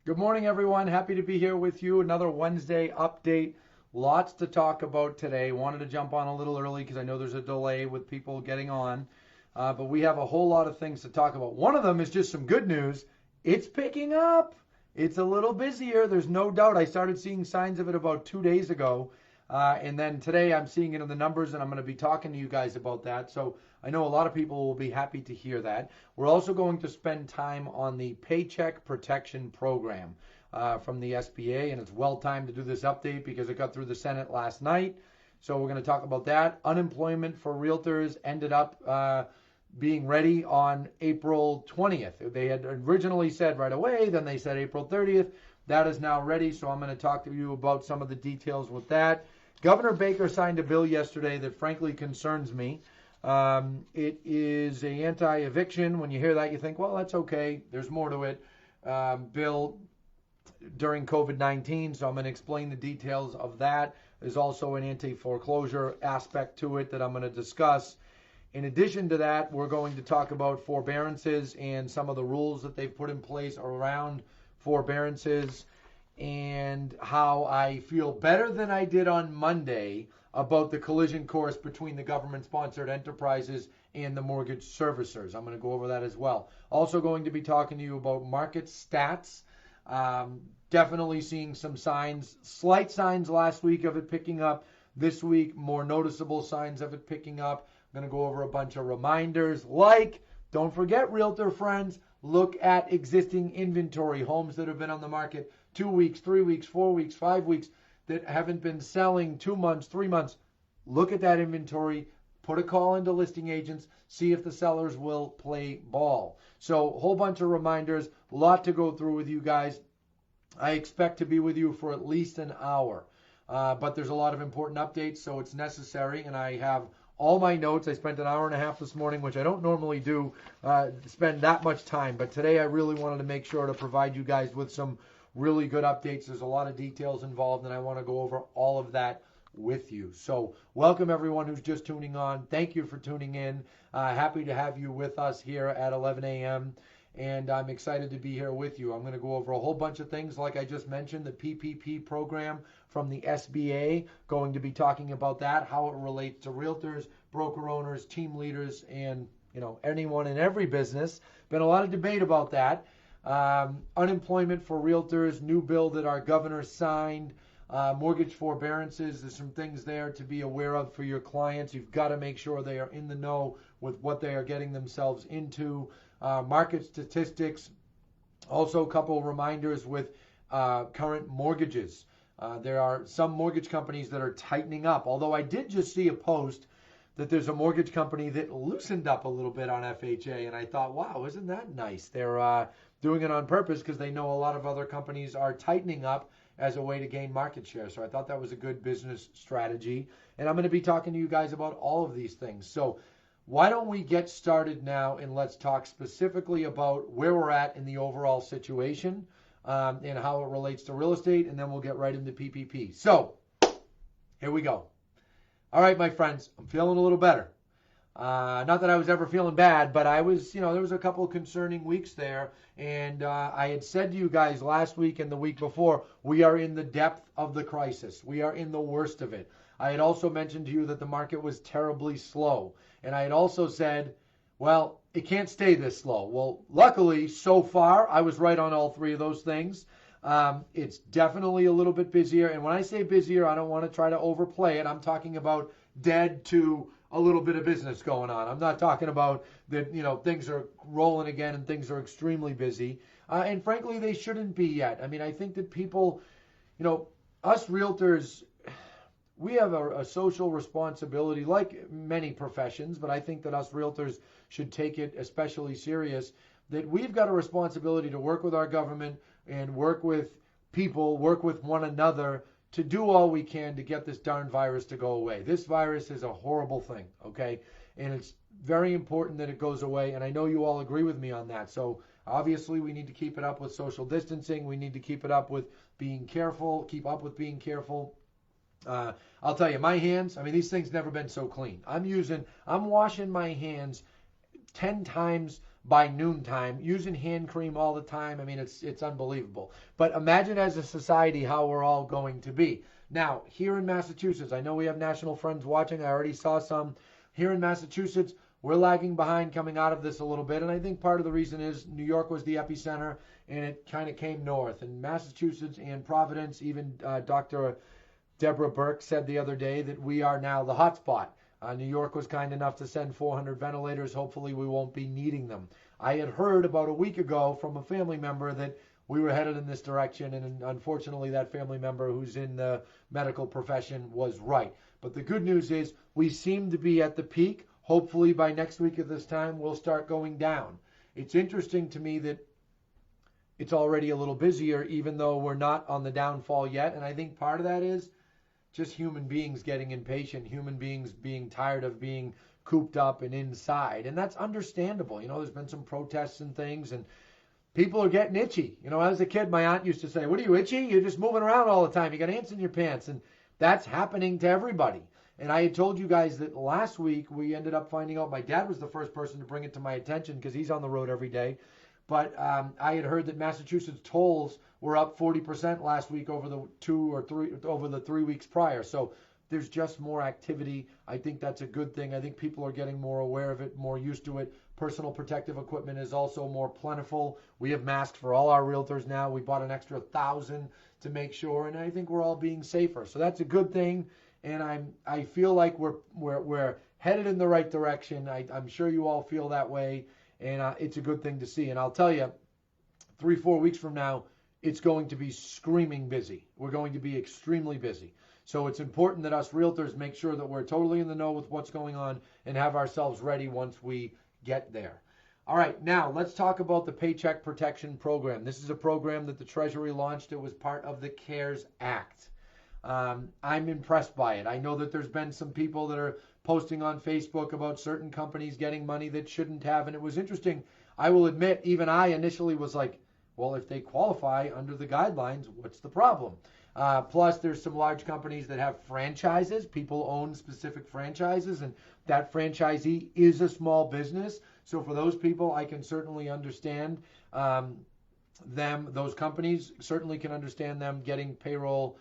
Good morning, everyone. Happy to be here with you. Another Wednesday update. Lots to talk about today. Wanted to jump on a little early because I know there's a delay with people getting on. But we have a whole lot of things to talk about. One of them is just some good news. It's picking up. It's a little busier. There's no doubt. I started seeing signs of it about 2 days ago. And then today I'm seeing it in the numbers, and I'm going to be talking to you guys about that. So I know a lot of people will be happy to hear that. We're also going to spend time on the Paycheck Protection Program from the SBA, and it's well timed to do this update because it got through the Senate last night. So we're going to talk about that. Unemployment for realtors ended up being ready on April 20th. They had originally said right away, then they said April 30th. That is now ready, so I'm going to talk to you about some of the details with that. Governor Baker signed a bill yesterday that frankly concerns me. It is an anti-eviction. When you hear that, you think, well, that's okay. There's more to it. Bill during COVID-19, so I'm going to explain the details of that. There's also an anti-foreclosure aspect to it that I'm going to discuss. In addition to that, we're going to talk about forbearances and some of the rules that they've put in place around forbearances, and how I feel better than I did on Monday about the collision course between the government-sponsored enterprises and the mortgage servicers. I'm going to go over that as well. Also going to be talking to you about market stats. Definitely seeing some signs, slight signs last week of it picking up. This week, more noticeable signs of it picking up. I'm going to go over a bunch of reminders like, don't forget, realtor friends, look at existing inventory, homes that have been on the market 2 weeks, 3 weeks, 4 weeks, 5 weeks that haven't been selling 2 months, 3 months. Look at that inventory, put a call into listing agents, see if the sellers will play ball. So a whole bunch of reminders, a lot to go through with you guys. I expect to be with you for at least an hour, but there's a lot of important updates, so it's necessary, and I have all my notes. I spent an hour and a half this morning, which I don't normally do, spend that much time. But today I really wanted to make sure to provide you guys with some really good updates. There's a lot of details involved, and I want to go over all of that with you. So welcome everyone who's just tuning on. Thank you for tuning in. Happy to have you with us here at 11 a.m. And I'm excited to be here with you. I'm going to go over a whole bunch of things like I just mentioned, the PPP program from the SBA, going to be talking about that, how it relates to realtors, broker owners, team leaders, and anyone in every business. Been a lot of debate about that. Unemployment for realtors, new bill that our governor signed, mortgage forbearances. There's some things there to be aware of for your clients. You've got to make sure they are in the know with what they are getting themselves into. Market statistics, also a couple of reminders with current mortgages. There are some mortgage companies that are tightening up, although I did just see a post that there's a mortgage company that loosened up a little bit on FHA, and I thought, wow, isn't that nice? They're doing it on purpose because they know a lot of other companies are tightening up as a way to gain market share. So I thought that was a good business strategy, and I'm going to be talking to you guys about all of these things. So why don't we get started now, and let's talk specifically about where we're at in the overall situation and how it relates to real estate, and then we'll get right into PPP. So here we go. All right, my friends, I'm feeling a little better. Not that I was ever feeling bad, but I was, there was a couple of concerning weeks there, and I had said to you guys last week and the week before, we are in the depth of the crisis. We are in the worst of it. I had also mentioned to you that the market was terribly slow. And I had also said, well, it can't stay this slow. Well, luckily, so far, I was right on all three of those things. It's definitely a little bit busier. And when I say busier, I don't want to try to overplay it. I'm talking about dead to a little bit of business going on. I'm not talking about that, things are rolling again and things are extremely busy. And frankly, they shouldn't be yet. I mean, I think that people, us realtors, we have a social responsibility like many professions, but I think that us realtors should take it especially serious, that we've got a responsibility to work with our government and work with people, work with one another to do all we can to get this darn virus to go away. This virus is a horrible thing, okay? And it's very important that it goes away, and I know you all agree with me on that. So obviously we need to keep it up with social distancing. We need to keep it up with being careful, keep up with being careful. I'll tell you, my hands, these things never been so clean. I'm washing my hands 10 times by noontime, using hand cream all the time. I mean, it's unbelievable. But imagine as a society how we're all going to be. Now, here in Massachusetts, I know we have national friends watching. I already saw some. Here in Massachusetts, we're lagging behind coming out of this a little bit. And I think part of the reason is New York was the epicenter, and it kind of came north. And Massachusetts and Providence, even Dr. Deborah Burke said the other day that we are now the hotspot. New York was kind enough to send 400 ventilators. Hopefully we won't be needing them. I had heard about a week ago from a family member that we were headed in this direction, and unfortunately that family member who's in the medical profession was right. But the good news is we seem to be at the peak. Hopefully by next week at this time we'll start going down. It's interesting to me that it's already a little busier even though we're not on the downfall yet, and I think part of that is just human beings getting impatient, human beings being tired of being cooped up and inside. And that's understandable. You know, there's been some protests and things, and people are getting itchy. You know, as a kid, my aunt used to say, "What are you, itchy? You're just moving around all the time. You got ants in your pants." And that's happening to everybody. And I had told you guys that last week we ended up finding out, my dad was the first person to bring it to my attention because he's on the road every day. But I had heard that Massachusetts tolls were up 40% last week over the 3 weeks prior. So there's just more activity. I think that's a good thing. I think people are getting more aware of it, more used to it. Personal protective equipment is also more plentiful. We have masks for all our realtors now. We bought an extra 1,000 to make sure, and I think we're all being safer. So that's a good thing, and I feel like we're headed in the right direction. I'm sure you all feel that way. And it's a good thing to see. And I'll tell you, 3-4 weeks from now, it's going to be screaming busy. We're going to be extremely busy. So it's important that us realtors make sure that we're totally in the know with what's going on and have ourselves ready once we get there. All right, now let's talk about the Paycheck Protection Program. This is a program that the Treasury launched. It was part of the CARES Act. I'm impressed by it. I know that there's been some people that are posting on Facebook about certain companies getting money that shouldn't have, and it was interesting. I will admit, even I initially was like, well, if they qualify under the guidelines, what's the problem? Plus, there's some large companies that have franchises. People own specific franchises, and that franchisee is a small business. So for those people, I can certainly understand those companies certainly can understand them getting payroll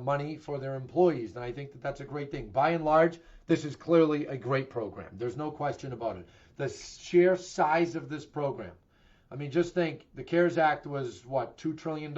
money for their employees. And I think that that's a great thing. By and large, this is clearly a great program. There's no question about it. The sheer size of this program. I mean, just think, the CARES Act was, what, $2 trillion?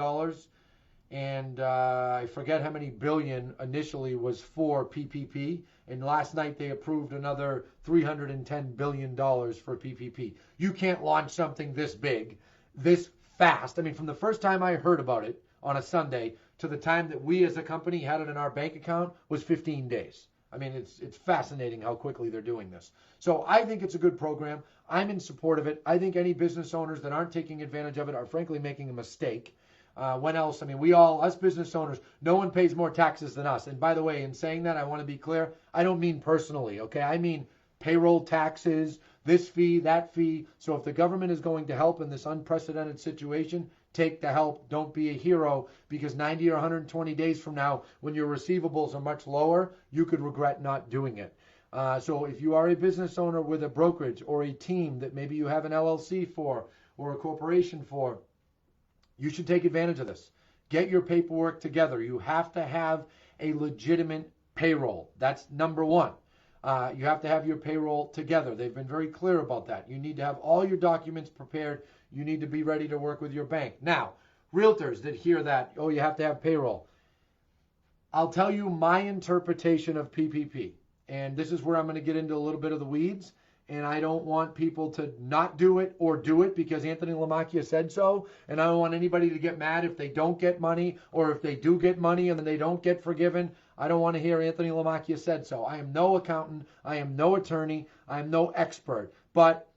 And I forget how many billion initially was for PPP. And last night they approved another $310 billion for PPP. You can't launch something this big, this fast. I mean, from the first time I heard about it on a Sunday to the time that we as a company had it in our bank account was 15 days. I mean, it's fascinating how quickly they're doing this. So I think it's a good program. I'm in support of it. I think any business owners that aren't taking advantage of it are frankly making a mistake. When else? I mean, us business owners, no one pays more taxes than us. And by the way, in saying that, I want to be clear, I don't mean personally, okay? I mean payroll taxes, this fee, that fee. So if the government is going to help in this unprecedented situation, take the help. Don't be a hero, because 90 or 120 days from now, when your receivables are much lower, you could regret not doing it. So if you are a business owner with a brokerage or a team that maybe you have an LLC for or a corporation for, you should take advantage of this. Get your paperwork together. You have to have a legitimate payroll. That's number one. You have to have your payroll together. They've been very clear about that. You need to have all your documents prepared. You need to be ready to work with your bank. Now, realtors that hear that, oh, you have to have payroll. I'll tell you my interpretation of PPP. And this is where I'm going to get into a little bit of the weeds. And I don't want people to not do it or do it because Anthony Lamacchia said so. And I don't want anybody to get mad if they don't get money, or if they do get money and then they don't get forgiven. I don't want to hear Anthony Lamacchia said so. I am no accountant. I am no attorney. I am no expert. But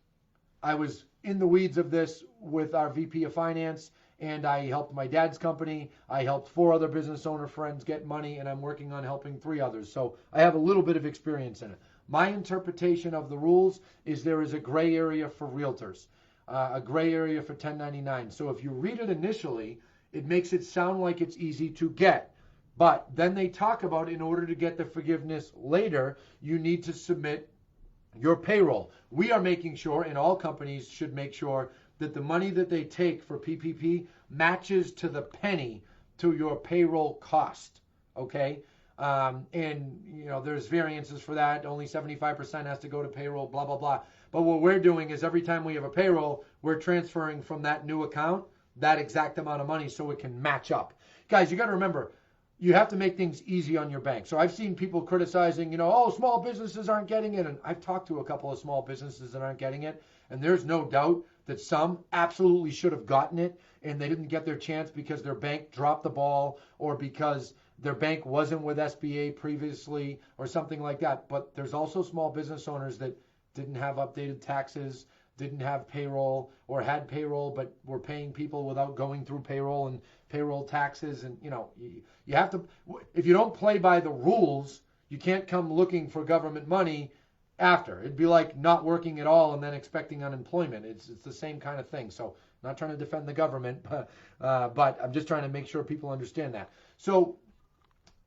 I was in the weeds of this with our VP of Finance, and I helped my dad's company. I helped 4 other business owner friends get money, and I'm working on helping 3 others. So I have a little bit of experience in it. My interpretation of the rules is there is a gray area for realtors, a gray area for 1099. So if you read it initially, it makes it sound like it's easy to get. But then they talk about, in order to get the forgiveness later, you need to submit your payroll. We are making sure, and all companies should make sure, that the money that they take for PPP matches to the penny to your payroll cost. Okay? And there's variances for that. Only 75% has to go to payroll, blah, blah, blah. But what we're doing is every time we have a payroll, we're transferring from that new account that exact amount of money so it can match up. Guys, you got to remember, you have to make things easy on your bank. So I've seen people criticizing, small businesses aren't getting it. And I've talked to a couple of small businesses that aren't getting it. And there's no doubt that some absolutely should have gotten it and they didn't get their chance because their bank dropped the ball or because their bank wasn't with SBA previously or something like that. But there's also small business owners that didn't have updated taxes, didn't have payroll, or had payroll but were paying people without going through payroll and payroll taxes. And you have to, if you don't play by the rules, you can't come looking for government money after. It'd be like not working at all and then expecting unemployment. It's the same kind of thing. So I'm not trying to defend the government, but I'm just trying to make sure people understand that. So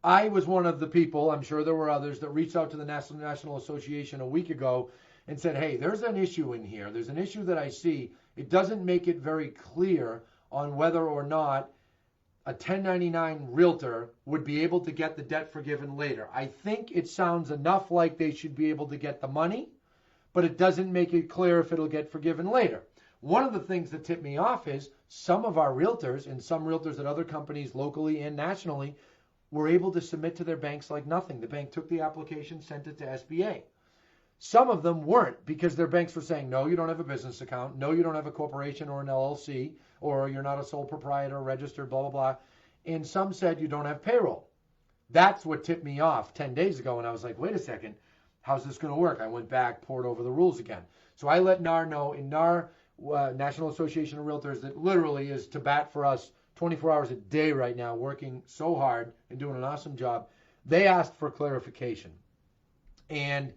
I was one of the people, I'm sure there were others, that reached out to the National Association a week ago and said, hey, there's an issue in here. There's an issue that I see. It doesn't make it very clear on whether or not a 1099 realtor would be able to get the debt forgiven later. I think it sounds enough like they should be able to get the money, but it doesn't make it clear if it'll get forgiven later. One of the things that tipped me off is some of our realtors and some realtors at other companies locally and nationally were able to submit to their banks like nothing. The bank took the application, sent it to SBA. Some of them weren't because their banks were saying, no, you don't have a business account. No, you don't have a corporation or an LLC, or you're not a sole proprietor, registered, blah, blah, blah. And some said you don't have payroll. That's what tipped me off 10 days ago. And I was like, wait a second, how's this going to work? I went back, poured over the rules again. So I let NAR know, in NAR, National Association of Realtors, that literally is to bat for us 24 hours a day right now, working so hard and doing an awesome job. They asked for clarification. And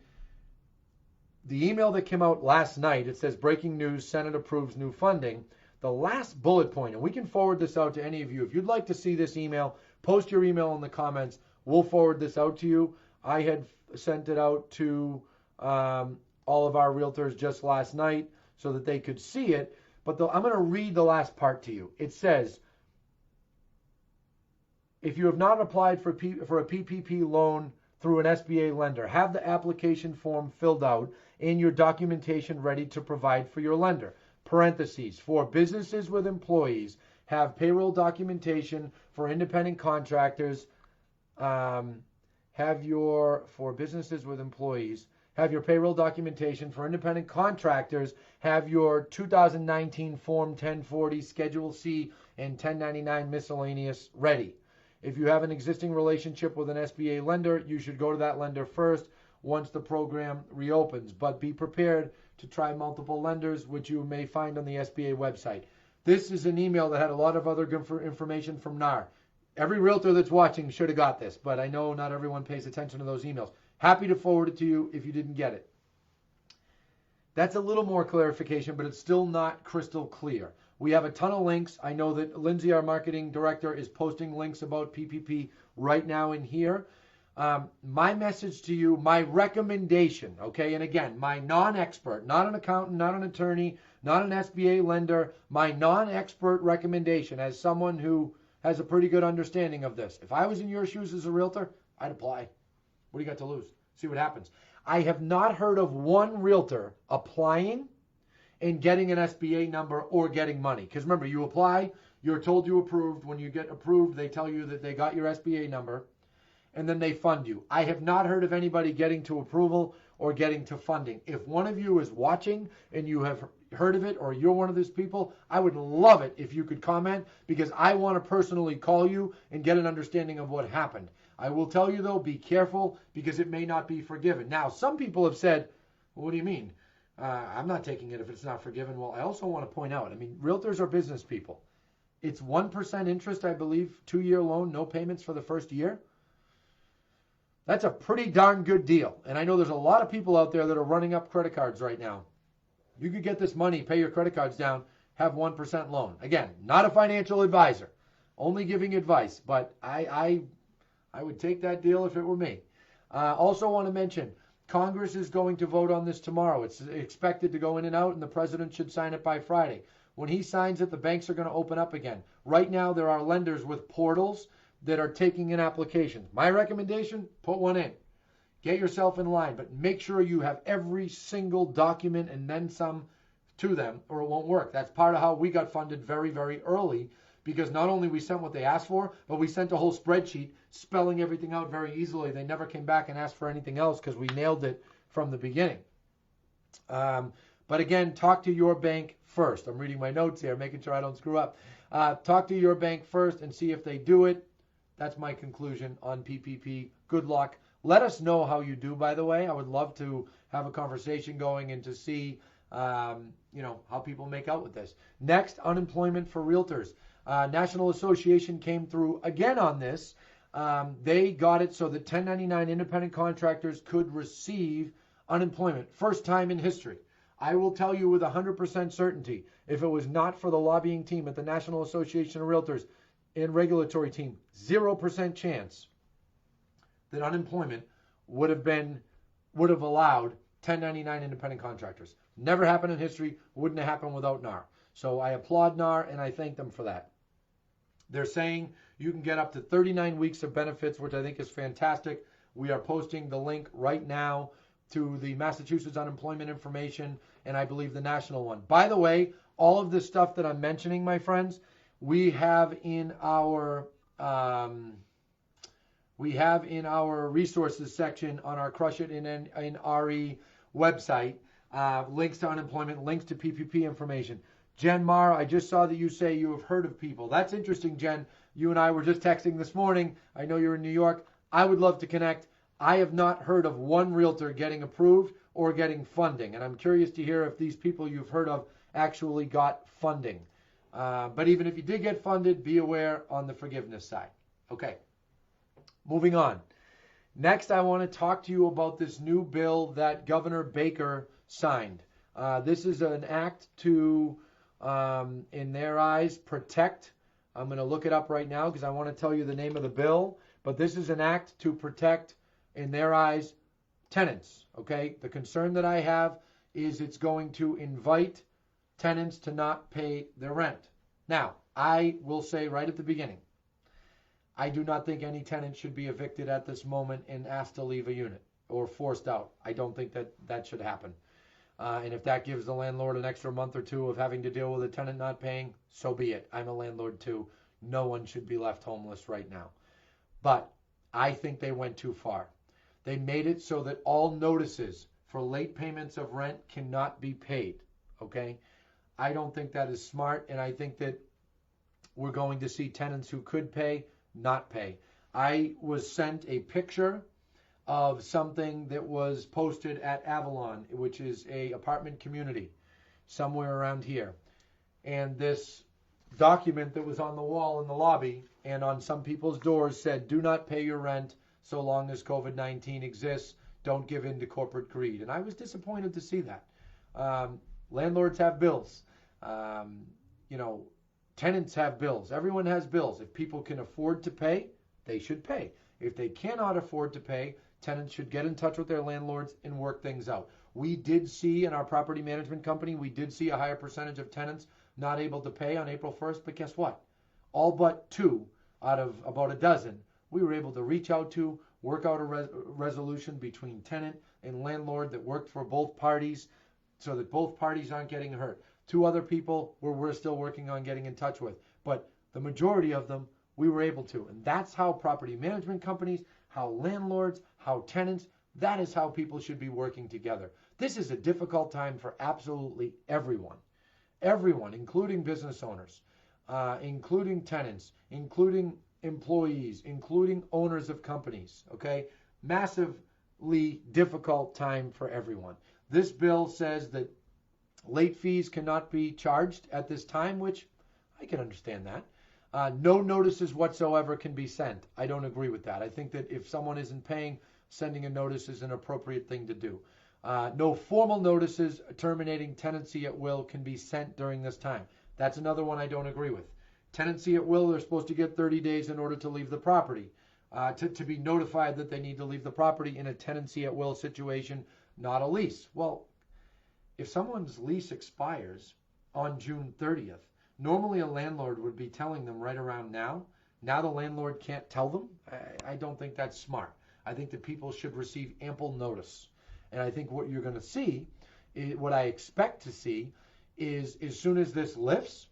the email that came out last night, it says, breaking news, Senate approves new funding. The last bullet point, and we can forward this out to any of you. If you'd like to see this email, post your email in the comments. We'll forward this out to you. I had sent it out to all of our realtors just last night so that they could see it. But I'm going to read the last part to you. It says, if you have not applied for a PPP loan through an SBA lender, have the application form filled out and your documentation ready to provide for your lender. Parentheses, for businesses with employees, have payroll documentation for independent contractors. For businesses with employees, have your payroll documentation for independent contractors. Have your 2019 Form 1040, Schedule C, and 1099 miscellaneous ready. If you have an existing relationship with an SBA lender, you should go to that lender first once the program reopens. But be prepared to try multiple lenders, which you may find on the SBA website. This is an email that had a lot of other good information from NAR. Every realtor that's watching should have got this, but I know not everyone pays attention to those emails. Happy to forward it to you if you didn't get it. That's a little more clarification, but it's still not crystal clear. We have a ton of links. I know that Lindsay, our marketing director, is posting links about PPP right now in here. My message to you, my recommendation, okay, and again, my non-expert, not an accountant, not an attorney, not an SBA lender, my non-expert recommendation as someone who has a pretty good understanding of this. If I was in your shoes as a realtor, I'd apply. What do you got to lose? See what happens. I have not heard of one realtor applying and getting an SBA number or getting money. Because remember, you apply, you're told you approved. When you get approved, they tell you that they got your SBA number, and then they fund you. I have not heard of anybody getting to approval or getting to funding. If one of you is watching and you have heard of it, or you're one of those people, I would love it if you could comment, because I want to personally call you and get an understanding of what happened. I will tell you, though, be careful, because it may not be forgiven. Now, some people have said, well, what do you mean? I'm not taking it if it's not forgiven. Well, I also want to point out, I mean, realtors are business people. It's 1% interest, I believe, 2-year loan, no payments for the first year. That's a pretty darn good deal. And I know there's a lot of people out there that are running up credit cards right now. You could get this money, pay your credit cards down, have 1% loan. Again, not a financial advisor, only giving advice, but I would take that deal if it were me. Also want to mention, Congress is going to vote on this tomorrow. It's expected to go in and out, and the president should sign it by Friday. When he signs it, the banks are going to open up again. Right now, there are lenders with portals that are taking in applications. My recommendation, put one in. Get yourself in line, but make sure you have every single document and then some to them, or it won't work. That's part of how we got funded very, very early, because not only we sent what they asked for, but we sent a whole spreadsheet spelling everything out very easily. They never came back and asked for anything else because we nailed it from the beginning. But again, talk to your bank first. I'm reading my notes here, making sure I don't screw up. Talk to your bank first and see if they do it. That's my conclusion on PPP. Good luck. Let us know how you do, by the way. I would love to have a conversation going and to see how people make out with this. Next, unemployment for realtors. National Association came through again on this. They got it so that 1099 independent contractors could receive unemployment. First time in history. I will tell you with 100% certainty, if it was not for the lobbying team at the National Association of Realtors and regulatory team, 0% chance that unemployment would have allowed 1099 independent contractors. Never happened in history, wouldn't have happened without NAR. So I applaud NAR and I thank them for that. They're saying you can get up to 39 weeks of benefits, which I think is fantastic. We are posting the link right now to the Massachusetts unemployment information and I believe the national one. By the way, all of this stuff that I'm mentioning, my friends, we have in our resources section on our Crush It in RE website, links to unemployment, links to PPP information. Jen Marr, I just saw that you say you have heard of people. That's interesting, Jen. You and I were just texting this morning. I know you're in New York. I would love to connect. I have not heard of one realtor getting approved or getting funding, and I'm curious to hear if these people you've heard of actually got funding. But even if you did get funded, be aware on the forgiveness side. Okay, moving on. Next, I want to talk to you about this new bill that Governor Baker signed. This is an act to, in their eyes, protect. I'm going to look it up right now because I want to tell you the name of the bill. But this is an act to protect, in their eyes, tenants. Okay? The concern that I have is it's going to invite tenants to not pay their rent. Now, I will say right at the beginning, I do not think any tenant should be evicted at this moment and asked to leave a unit or forced out. I don't think that should happen. And if that gives the landlord an extra month or two of having to deal with a tenant not paying, so be it. I'm a landlord too. No one should be left homeless right now. But I think they went too far. They made it so that all notices for late payments of rent cannot be paid. Okay? I don't think that is smart, and I think that we're going to see tenants who could pay not pay. I was sent a picture of something that was posted at Avalon, which is a apartment community somewhere around here. And this document that was on the wall in the lobby and on some people's doors said, do not pay your rent so long as COVID-19 exists. Don't give in to corporate greed. And I was disappointed to see that. Landlords have bills. Tenants have bills. Everyone has bills. If people can afford to pay, they should pay. If they cannot afford to pay, tenants should get in touch with their landlords and work things out. We did see in our property management company, we did see a higher percentage of tenants not able to pay on April 1st, but guess what? All but 2 out of about a dozen, we were able to reach out to, work out a resolution between tenant and landlord that worked for both parties so that both parties aren't getting hurt. 2 other people we're still working on getting in touch with, but the majority of them we were able to. And that's how property management companies, how landlords, how tenants, that is how people should be working together. This is a difficult time for absolutely everyone. Everyone, including business owners, including tenants, including employees, including owners of companies, okay? Massively difficult time for everyone. This bill says that late fees cannot be charged at this time, which I can understand that. No notices whatsoever can be sent. I don't agree with that. I think that if someone isn't paying, sending a notice is an appropriate thing to do. No formal notices terminating tenancy at will can be sent during this time. That's another one I don't agree with. Tenancy at will, they're supposed to get 30 days in order to leave the property. to be notified that they need to leave the property in a tenancy at will situation, not a lease. Well, if someone's lease expires on June 30th, normally a landlord would be telling them right around now. Now the landlord can't tell them. I don't think that's smart. I think that people should receive ample notice. And I think what you're going to see, what I expect to see, is as soon as this lifts,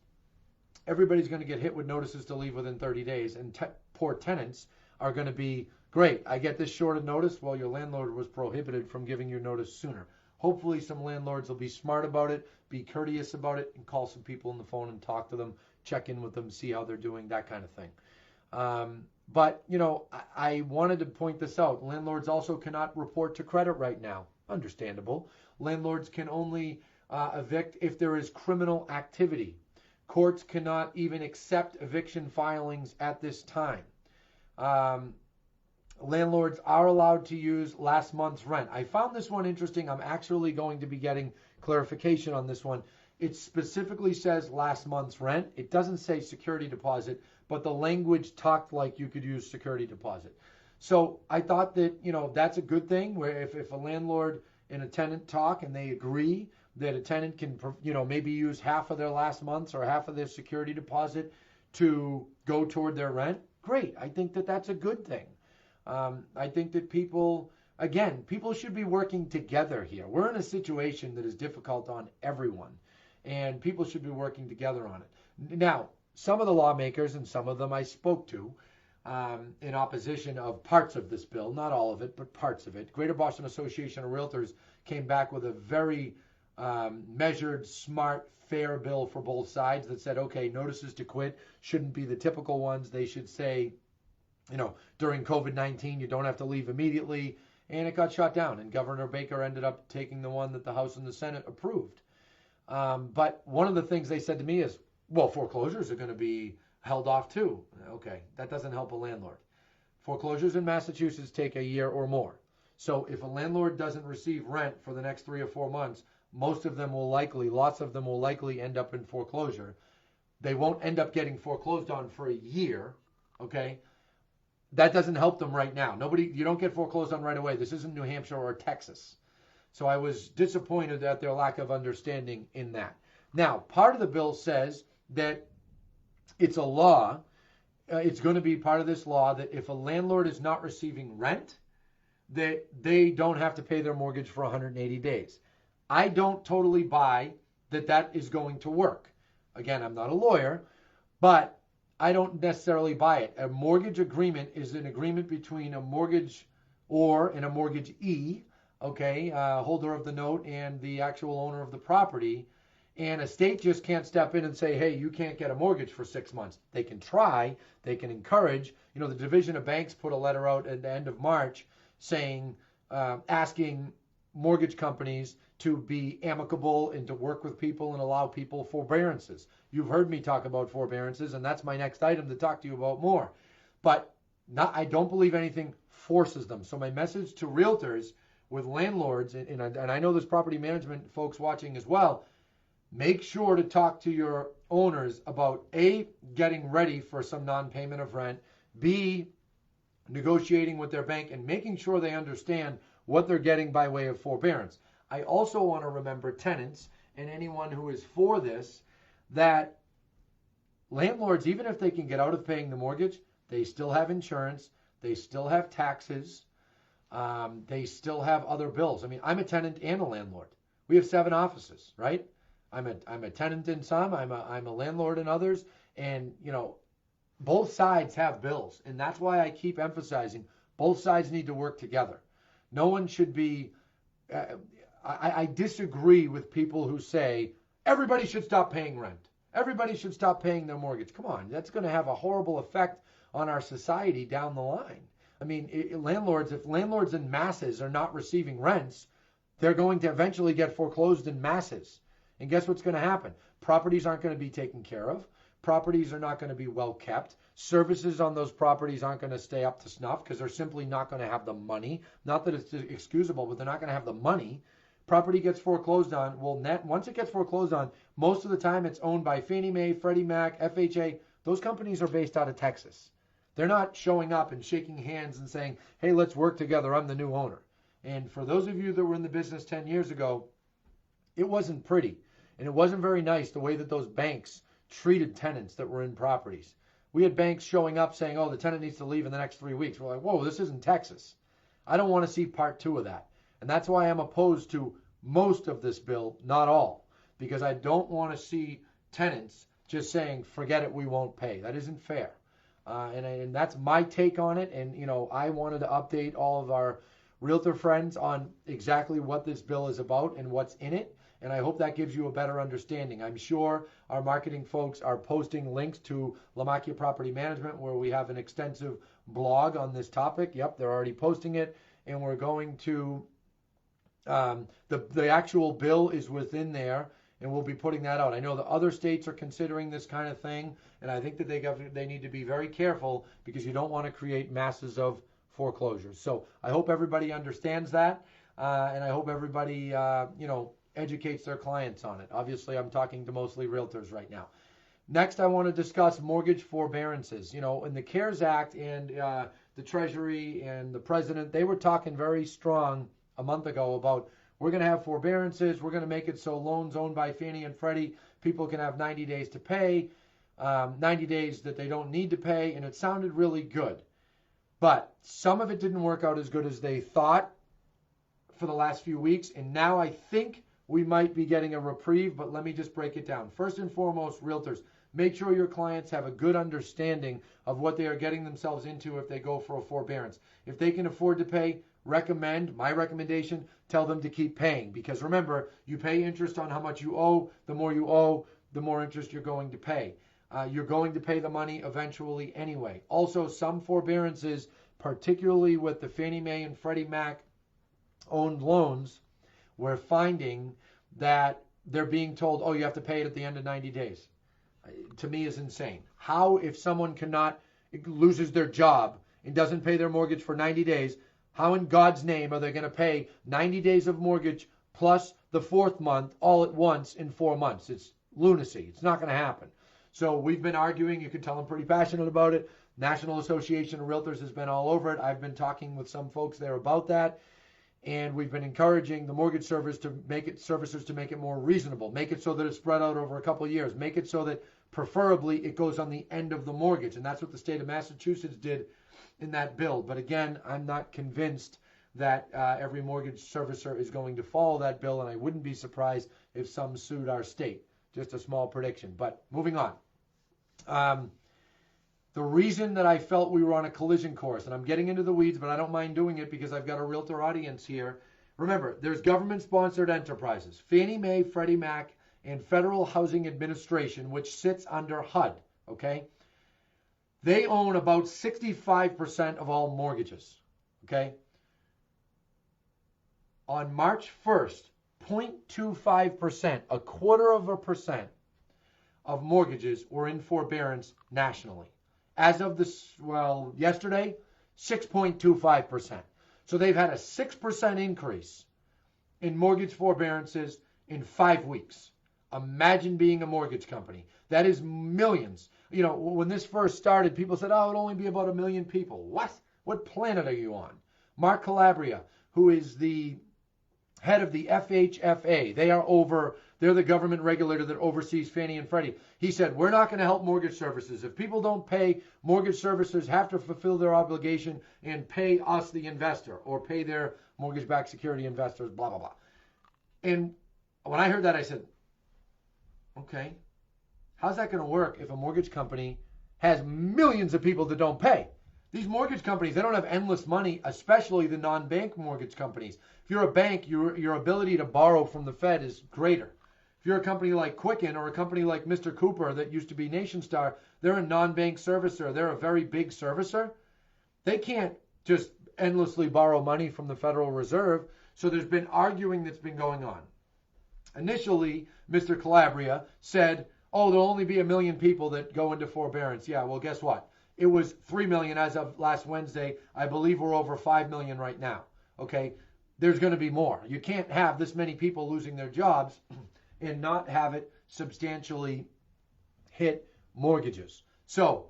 everybody's going to get hit with notices to leave within 30 days. And poor tenants are going to be, great, I get this short of notice. Well, your landlord was prohibited from giving you notice sooner. Hopefully some landlords will be smart about it, be courteous about it, and call some people on the phone and talk to them, check in with them, see how they're doing, that kind of thing. But, you know, I wanted to point this out. Landlords also cannot report to credit right now. Understandable. Landlords can only evict if there is criminal activity. Courts cannot even accept eviction filings at this time. Landlords are allowed to use last month's rent. I found this one interesting. I'm actually going to be getting clarification on this one. It specifically says last month's rent. It doesn't say security deposit, but the language talked like you could use security deposit. So I thought that, you know, that's a good thing, where if a landlord and a tenant talk and they agree that a tenant can, you know, maybe use half of their last month's or half of their security deposit to go toward their rent, great. I think that that's a good thing. I think that people should be working together here. We're in a situation that is difficult on everyone, and people should be working together on it. Now, some of the lawmakers, and some of them I spoke to, in opposition of parts of this bill, not all of it, but parts of it. Greater Boston Association of Realtors came back with a very measured, smart, fair bill for both sides that said, okay, notices to quit shouldn't be the typical ones. They should say, you know, during COVID-19, you don't have to leave immediately. And it got shot down. And Governor Baker ended up taking the one that the House and the Senate approved. But one of the things they said to me is, well, foreclosures are going to be held off too. Okay, that doesn't help a landlord. Foreclosures in Massachusetts take a year or more. So if a landlord doesn't receive rent for the next 3 or 4 months, lots of them will likely end up in foreclosure. They won't end up getting foreclosed on for a year, okay? That doesn't help them right now. You don't get foreclosed on right away. This isn't New Hampshire or Texas. So I was disappointed at their lack of understanding in that. Now, part of the bill says that it's a law, it's going to be part of this law that if a landlord is not receiving rent, that they don't have to pay their mortgage for 180 days. I don't totally buy that that is going to work. Again, I'm not a lawyer, but I don't necessarily buy it. A mortgage agreement is an agreement between a mortgage and a mortgagee, okay, holder of the note and the actual owner of the property. And a state just can't step in and say, hey, you can't get a mortgage for 6 months. They can try, they can encourage. You know, the Division of Banks put a letter out at the end of March saying, asking mortgage companies to be amicable and to work with people and allow people forbearances. You've heard me talk about forbearances, and that's my next item to talk to you about more. But I don't believe anything forces them. So my message to realtors with landlords, and I know there's property management folks watching as well, make sure to talk to your owners about A, getting ready for some non-payment of rent, B, negotiating with their bank and making sure they understand what they're getting by way of forbearance. I also want to remember tenants and anyone who is for this, that landlords, even if they can get out of paying the mortgage, they still have insurance, they still have taxes, they still have other bills. I mean, I'm a tenant and a landlord. We have 7 offices, right? I'm a tenant in some, I'm a landlord in others, and you know, both sides have bills, and that's why I keep emphasizing both sides need to work together. No one should be. I disagree with people who say everybody should stop paying rent. Everybody should stop paying their mortgage. Come on, that's going to have a horrible effect on our society down the line. I mean, if landlords in masses are not receiving rents, they're going to eventually get foreclosed in masses. And guess what's going to happen? Properties aren't going to be taken care of. Properties are not going to be well kept. Services on those properties aren't going to stay up to snuff because they're simply not going to have the money. Not that it's excusable, but they're not going to have the money. Property gets foreclosed on. Well, once it gets foreclosed on, most of the time it's owned by Fannie Mae, Freddie Mac, FHA. Those companies are based out of Texas. They're not showing up and shaking hands and saying, hey, let's work together. I'm the new owner. And for those of you that were in the business 10 years ago, it wasn't pretty. And it wasn't very nice the way that those banks treated tenants that were in properties. We had banks showing up saying, oh, the tenant needs to leave in the next 3 weeks. We're like, whoa, this isn't Texas. I don't want to see part two of that. And that's why I'm opposed to most of this bill, not all, because I don't want to see tenants just saying, forget it, we won't pay. That isn't fair. And that's my take on it. And, I wanted to update all of our realtor friends on exactly what this bill is about and what's in it. And I hope that gives you a better understanding. I'm sure our marketing folks are posting links to Lamakia Property Management where we have an extensive blog on this topic. Yep, they're already posting it. And we're going to, the actual bill is within there, and we'll be putting that out. I know the other states are considering this kind of thing, and I think that they need to be very careful because you don't want to create masses of foreclosures. So I hope everybody understands that, and I hope everybody, educates their clients on it. Obviously, I'm talking to mostly realtors right now. Next, I want to discuss mortgage forbearances. In the CARES Act and the Treasury and the President, they were talking very strong a month ago about we're going to have forbearances. We're going to make it so loans owned by Fannie and Freddie, people can have 90 days to pay, 90 days that they don't need to pay, and it sounded really good. But some of it didn't work out as good as they thought for the last few weeks, and now I think we might be getting a reprieve, but let me just break it down. First and foremost, realtors, make sure your clients have a good understanding of what they are getting themselves into if they go for a forbearance. If they can afford to pay, my recommendation, tell them to keep paying. Because remember, you pay interest on how much you owe. The more you owe, the more interest you're going to pay. You're going to pay the money eventually anyway. Also, some forbearances, particularly with the Fannie Mae and Freddie Mac owned loans, we're finding that they're being told, oh, you have to pay it at the end of 90 days. To me is insane. How, if someone loses their job and doesn't pay their mortgage for 90 days, how in God's name are they going to pay 90 days of mortgage plus the fourth month all at once in 4 months? It's lunacy. It's not going to happen. So we've been arguing. You can tell I'm pretty passionate about it. National Association of Realtors has been all over it. I've been talking with some folks there about that. And we've been encouraging the mortgage servicers to make it more reasonable. Make it so that it's spread out over a couple of years. Make it so that preferably it goes on the end of the mortgage. And that's what the state of Massachusetts did in that bill. But again, I'm not convinced that every mortgage servicer is going to follow that bill. And I wouldn't be surprised if some sued our state. Just a small prediction. But moving on. The reason that I felt we were on a collision course, and I'm getting into the weeds, but I don't mind doing it because I've got a realtor audience here. Remember, there's government-sponsored enterprises, Fannie Mae, Freddie Mac, and Federal Housing Administration, which sits under HUD, okay? They own about 65% of all mortgages, okay? On March 1st, 0.25%, a quarter of a percent of mortgages were in forbearance nationally. As of yesterday, 6.25%. So they've had a 6% increase in mortgage forbearances in 5 weeks. Imagine being a mortgage company. That is millions. When this first started, people said, oh, it'll only be about 1 million people. What? What planet are you on? Mark Calabria, who is the head of the FHFA, they're the government regulator that oversees Fannie and Freddie. He said, we're not going to help mortgage servicers. If people don't pay, mortgage servicers have to fulfill their obligation and pay us, the investor, or pay their mortgage-backed security investors, blah, blah, blah. And when I heard that, I said, okay, how's that going to work if a mortgage company has millions of people that don't pay? These mortgage companies, they don't have endless money, especially the non-bank mortgage companies. If you're a bank, your ability to borrow from the Fed is greater. If you're a company like Quicken or a company like Mr. Cooper that used to be NationStar, they're a non-bank servicer. They're a very big servicer. They can't just endlessly borrow money from the Federal Reserve. So there's been arguing that's been going on. Initially, Mr. Calabria said, oh, there'll only be 1 million people that go into forbearance. Yeah, well, guess what? It was 3 million as of last Wednesday. I believe we're over 5 million right now. Okay, there's going to be more. You can't have this many people losing their jobs and not have it substantially hit mortgages. So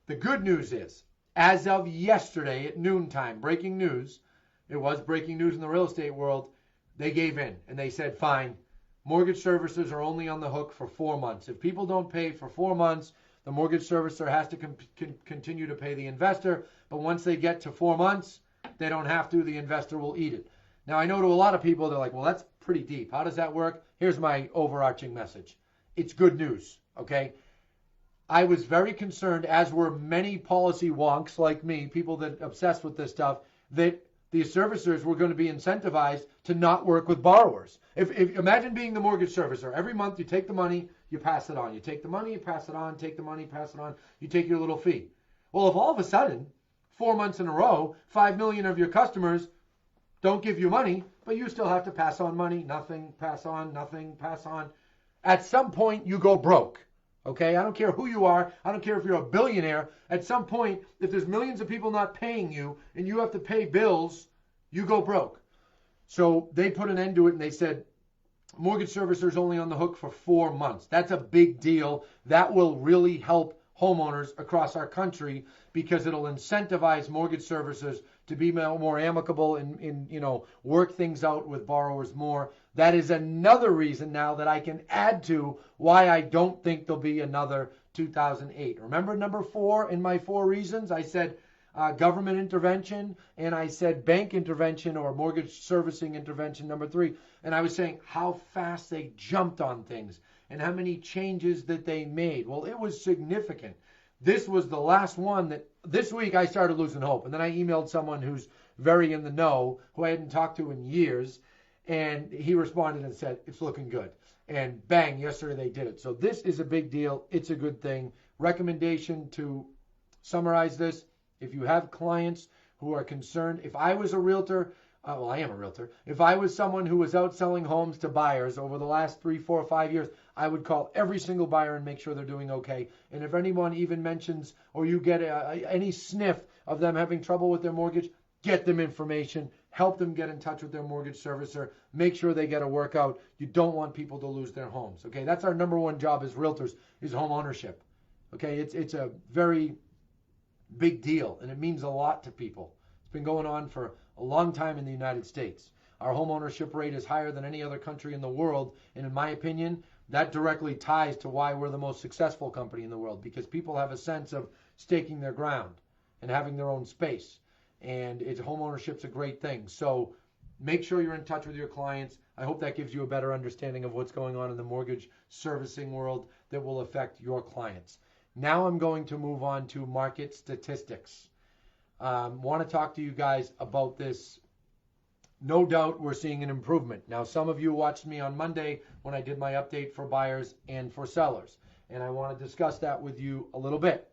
the good news is As of yesterday at noontime, breaking news, it was breaking news in the real estate world, they gave in and they said, fine, mortgage servicers are only on the hook for 4 months. If people don't pay for 4 months, the mortgage servicer has to continue to pay the investor. But once they get to 4 months, they don't have to. The investor will eat it. Now, I know to a lot of people, they're like, well, that's pretty deep. How does that work? Here's my overarching message. It's good news, okay? I was very concerned, as were many policy wonks like me, people that obsess with this stuff, that the servicers were going to be incentivized to not work with borrowers. If imagine being the mortgage servicer. Every month you take the money, you pass it on. You take the money, you pass it on. Take the money, pass it on. You take your little fee. Well, if all of a sudden, 4 months in a row, 5 million of your customers don't give you money, but you still have to pass on money, nothing, pass on, nothing, pass on. At some point, you go broke. Okay, I don't care who you are. I don't care if you're a billionaire. At some point, if there's millions of people not paying you and you have to pay bills, you go broke. So they put an end to it and they said, mortgage servicers only on the hook for 4 months. That's a big deal. That will really help homeowners across our country because it'll incentivize mortgage servicers to be more amicable and work things out with borrowers more. That is another reason now that I can add to why I don't think there'll be another 2008. Remember number 4 in my 4 reasons? I said government intervention, and I said bank intervention or mortgage servicing intervention, number 3. And I was saying how fast they jumped on things and how many changes that they made. Well, it was significant. This was the last one that this week I started losing hope. And then I emailed someone who's very in the know, who I hadn't talked to in years. And he responded and said, it's looking good. And bang, yesterday they did it. So this is a big deal. It's a good thing. Recommendation to summarize this. If you have clients who are concerned, if I was a realtor, well, I am a realtor. If I was someone who was out selling homes to buyers over the last 3, 4, 5 years, I would call every single buyer and make sure they're doing okay. And if anyone even mentions or you get any sniff of them having trouble with their mortgage, get them information, help them get in touch with their mortgage servicer, make sure they get a workout. You don't want people to lose their homes. Okay, that's our number one job as realtors, is home ownership. Okay, it's a very big deal and it means a lot to people. It's been going on for a long time in the United States. Our home ownership rate is higher than any other country in the world, and in my opinion, that directly ties to why we're the most successful company in the world, because people have a sense of staking their ground and having their own space. And home ownership's a great thing. So make sure you're in touch with your clients. I hope that gives you a better understanding of what's going on in the mortgage servicing world that will affect your clients. Now I'm going to move on to market statistics. Want to talk to you guys about this. No doubt we're seeing an improvement. Now, some of you watched me on Monday when I did my update for buyers and for sellers, and I want to discuss that with you a little bit.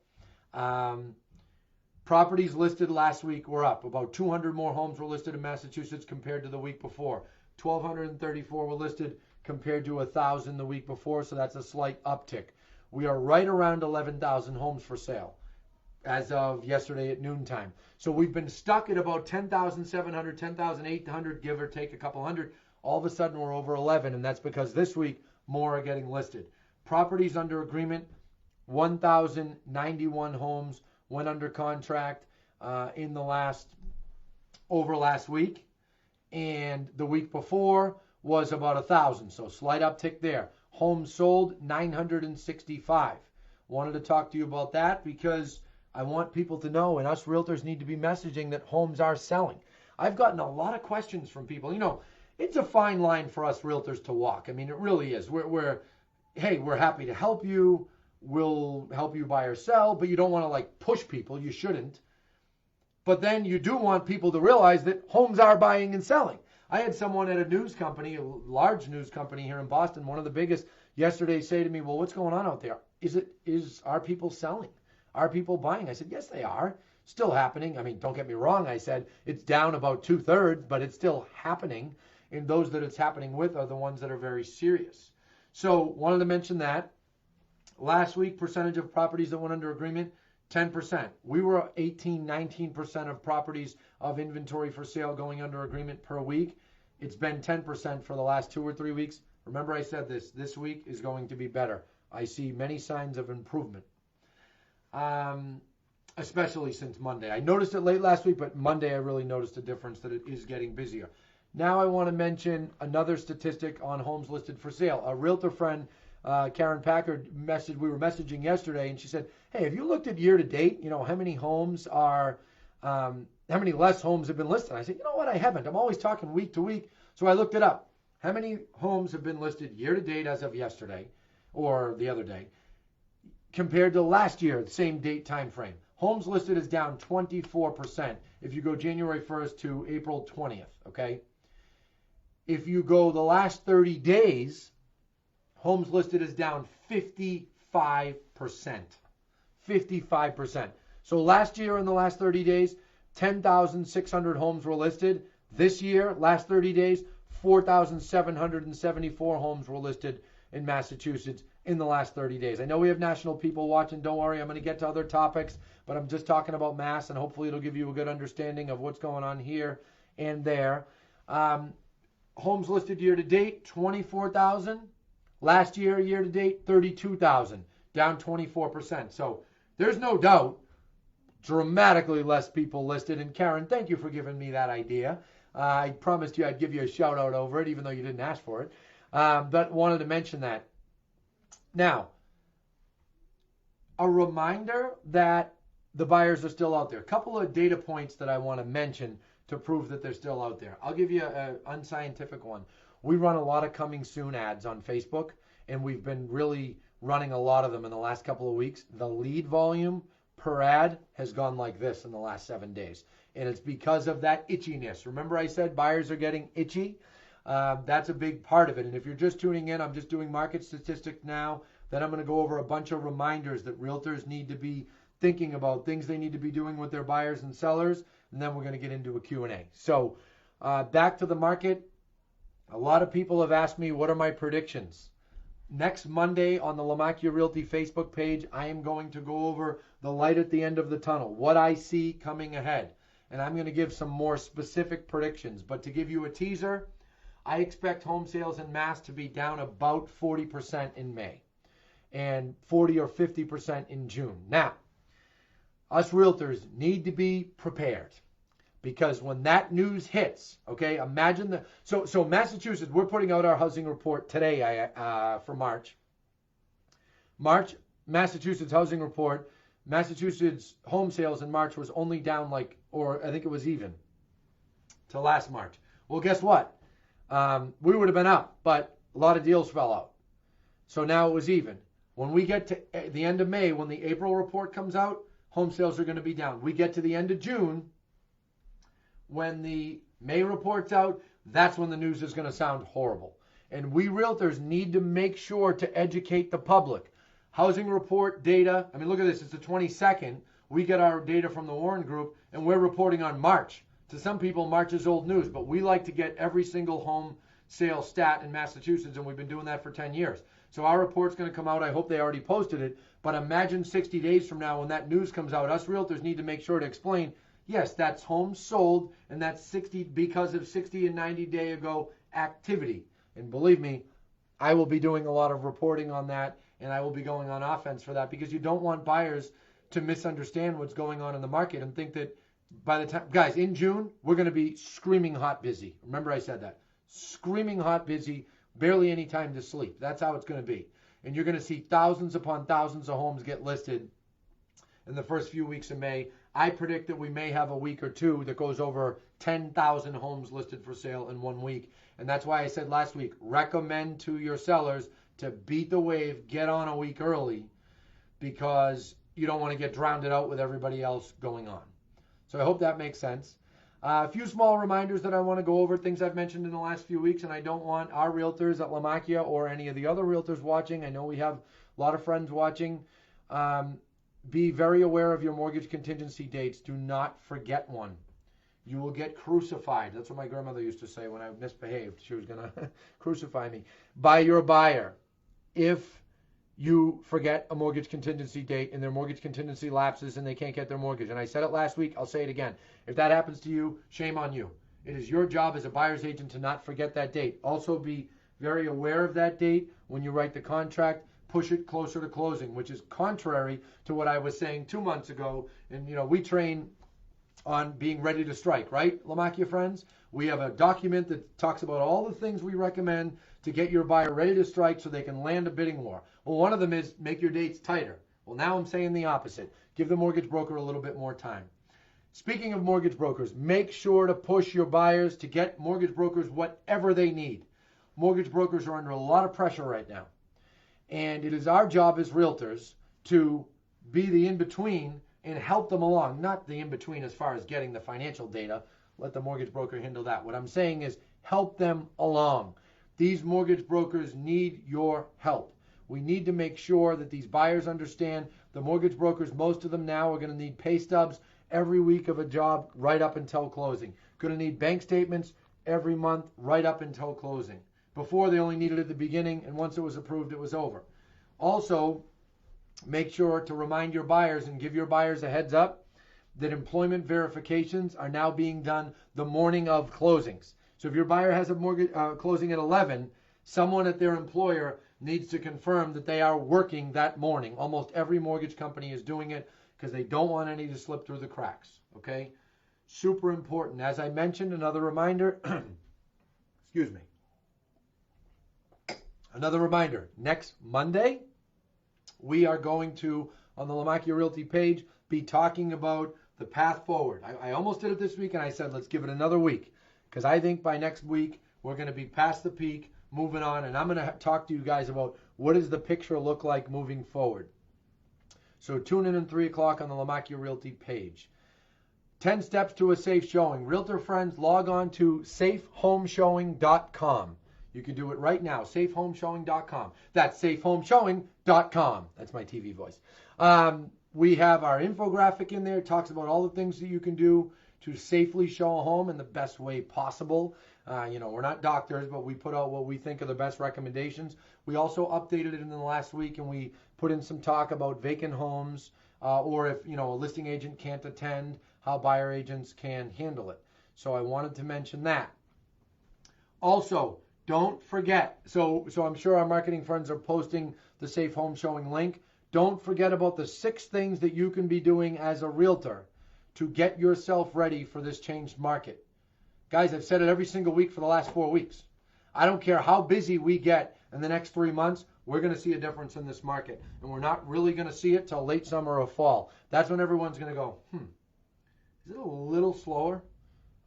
Properties listed last week were up. About 200 more homes were listed in Massachusetts compared to the week before. 1,234 were listed compared to 1,000 the week before, so that's a slight uptick. We are right around 11,000 homes for sale as of yesterday at noontime. So we've been stuck at about 10,700, 10,800, give or take a couple hundred. All of a sudden we're over 11, and that's because this week more are getting listed. Properties under agreement, 1,091 homes went under contract in the last week, and the week before was about 1,000, so slight uptick there. Homes sold, 965. Wanted to talk to you about that because I want people to know, and us realtors need to be messaging that homes are selling. I've gotten a lot of questions from people. It's a fine line for us realtors to walk. I mean, it really is. We're happy to help you. We'll help you buy or sell, but you don't want to push people. You shouldn't. But then you do want people to realize that homes are buying and selling. I had someone at a news company, a large news company here in Boston, one of the biggest, yesterday say to me, well, what's going on out there? Are people selling? Are people buying? I said, yes, they are. Still happening. I mean, don't get me wrong. I said it's down about 2/3, but it's still happening. And those that it's happening with are the ones that are very serious. So wanted to mention that. Last week, percentage of properties that went under agreement, 10%. We were 18, 19% of properties of inventory for sale going under agreement per week. It's been 10% for the last 2 or 3 weeks. Remember I said this week is going to be better. I see many signs of improvement. especially since Monday. I noticed it late last week, but Monday I really noticed a difference that it is getting busier. Now I want to mention another statistic on homes listed for sale. A realtor friend, Karen Packard, we were messaging yesterday, and she said, hey, have you looked at year to date? You know, how many less homes have been listed? I said, you know what, I haven't. I'm always talking week to week. So I looked it up. How many homes have been listed year to date as of yesterday or the other day compared to last year, the same date time frame? Homes listed is down 24% if you go January 1st to April 20th, okay? If you go the last 30 days, homes listed is down 55%. 55%. So last year in the last 30 days, 10,600 homes were listed. This year, last 30 days, 4,774 homes were listed in Massachusetts in the last 30 days. I know we have national people watching. Don't worry, I'm going to get to other topics, but I'm just talking about Mass, and hopefully it'll give you a good understanding of what's going on here and there. Homes listed year to date, 24,000. Last year to date, 32,000, down 24%. So there's no doubt dramatically less people listed. And Karen, thank you for giving me that idea. I promised you I'd give you a shout out over it, even though you didn't ask for it. But wanted to mention that. Now, a reminder that the buyers are still out there. A couple of data points that I want to mention to prove that they're still out there. I'll give you an unscientific one. We run a lot of coming soon ads on Facebook, and we've been really running a lot of them in the last couple of weeks. The lead volume per ad has gone like this in the last 7 days, and it's because of that itchiness. Remember I said buyers are getting itchy? That's a big part of it. And if you're just tuning in, I'm just doing market statistics now. Then I'm going to go over a bunch of reminders that realtors need to be thinking about, things they need to be doing with their buyers and sellers, and then we're going to get into a Q&A. So back to the market. A lot of people have asked me, what are my predictions? Next Monday on the Lamakia Realty Facebook page, I am going to go over the light at the end of the tunnel, what I see coming ahead. And I'm going to give some more specific predictions. But to give you a teaser, I expect home sales in Mass to be down about 40% in May and 40 or 50% in June. Now, us realtors need to be prepared. Because when that news hits, okay, imagine so Massachusetts, we're putting out our housing report today for March. Massachusetts housing report, Massachusetts home sales in March was only down or I think it was even to last March. Well, guess what? We would have been up, but a lot of deals fell out. So now it was even. When we get to the end of May, when the April report comes out, home sales are going to be down. We get to the end of June, when the May report's out, that's when the news is going to sound horrible. And we realtors need to make sure to educate the public. Housing report data, I mean, look at this. It's the 22nd. We get our data from the Warren Group, and we're reporting on March. To some people, March is old news, but we like to get every single home sale stat in Massachusetts, and we've been doing that for 10 years. So our report's going to come out. I hope they already posted it. But imagine 60 days from now when that news comes out, us realtors need to make sure to explain, yes, that's homes sold, and that's 60 because of 60 and 90 day ago activity. And believe me, I will be doing a lot of reporting on that, and I will be going on offense for that, because you don't want buyers to misunderstand what's going on in the market and think that by the time, guys, in June, we're going to be screaming hot busy. Remember I said that. Screaming hot busy, barely any time to sleep. That's how it's going to be. And you're going to see thousands upon thousands of homes get listed in the first few weeks of May. I predict that we may have a week or two that goes over 10,000 homes listed for sale in 1 week. And that's why I said last week, recommend to your sellers to beat the wave, get on a week early, because you don't want to get drowned out with everybody else going on. So I hope that makes sense. A few small reminders that I want to go over, things I've mentioned in the last few weeks, and I don't want our realtors at Lamakia or any of the other realtors watching. I know we have a lot of friends watching. Be very aware of your mortgage contingency dates. Do not forget one. You will get crucified. That's what my grandmother used to say when I misbehaved. She was going to crucify me. By your buyer. If you forget a mortgage contingency date and their mortgage contingency lapses and they can't get their mortgage. And I said it last week, I'll say it again. If that happens to you, shame on you. It is your job as a buyer's agent to not forget that date. Also be very aware of that date when you write the contract. push it closer to closing, which is contrary to what I was saying 2 months ago. And, we train on being ready to strike, right, Lamakia friends? We have a document that talks about all the things we recommend to get your buyer ready to strike so they can land a bidding war. Well, one of them is make your dates tighter. Well, now I'm saying the opposite. Give the mortgage broker a little bit more time. Speaking of mortgage brokers, make sure to push your buyers to get mortgage brokers whatever they need. Mortgage brokers are under a lot of pressure right now. And it is our job as realtors to be the in-between and help them along. Not the in-between as far as getting the financial data. Let the mortgage broker handle that. What I'm saying is help them along. These mortgage brokers need your help. We need to make sure that these buyers understand the mortgage brokers, most of them now are going to need pay stubs every week of a job right up until closing. Going to need bank statements every month right up until closing. Before, they only needed it at the beginning, and once it was approved, it was over. Also, make sure to remind your buyers and give your buyers a heads up that employment verifications are now being done the morning of closings. So if your buyer has a mortgage closing at 11, someone at their employer needs to confirm that they are working that morning. Almost every mortgage company is doing it because they don't want any to slip through the cracks. Okay? Super important. As I mentioned, another reminder, excuse me. Another reminder, next Monday, we are going to, on the Lamakia Realty page, be talking about the path forward. I almost did it this week, and I said, let's give it another week, because I think by next week, we're going to be past the peak, moving on, and I'm going to talk to you guys about what does the picture look like moving forward. So tune in at 3 o'clock on the Lamakia Realty page. 10 steps to a safe showing. Realtor friends, log on to safehomeshowing.com. You can do it right now, safehomeshowing.com. That's safehomeshowing.com. That's my TV voice. We have our infographic in there. It talks about all the things that you can do to safely show a home in the best way possible. We're not doctors, but we put out what we think are the best recommendations. We also updated it in the last week, and we put in some talk about vacant homes, or if a listing agent can't attend, how buyer agents can handle it. So I wanted to mention that. Also, don't forget, so I'm sure our marketing friends are posting the Safe Home Showing link. Don't forget about the 6 things that you can be doing as a realtor to get yourself ready for this changed market. Guys, I've said it every single week for the last 4 weeks. I don't care how busy we get in the next 3 months, we're going to see a difference in this market. And we're not really going to see it till late summer or fall. That's when everyone's going to go, is it a little slower?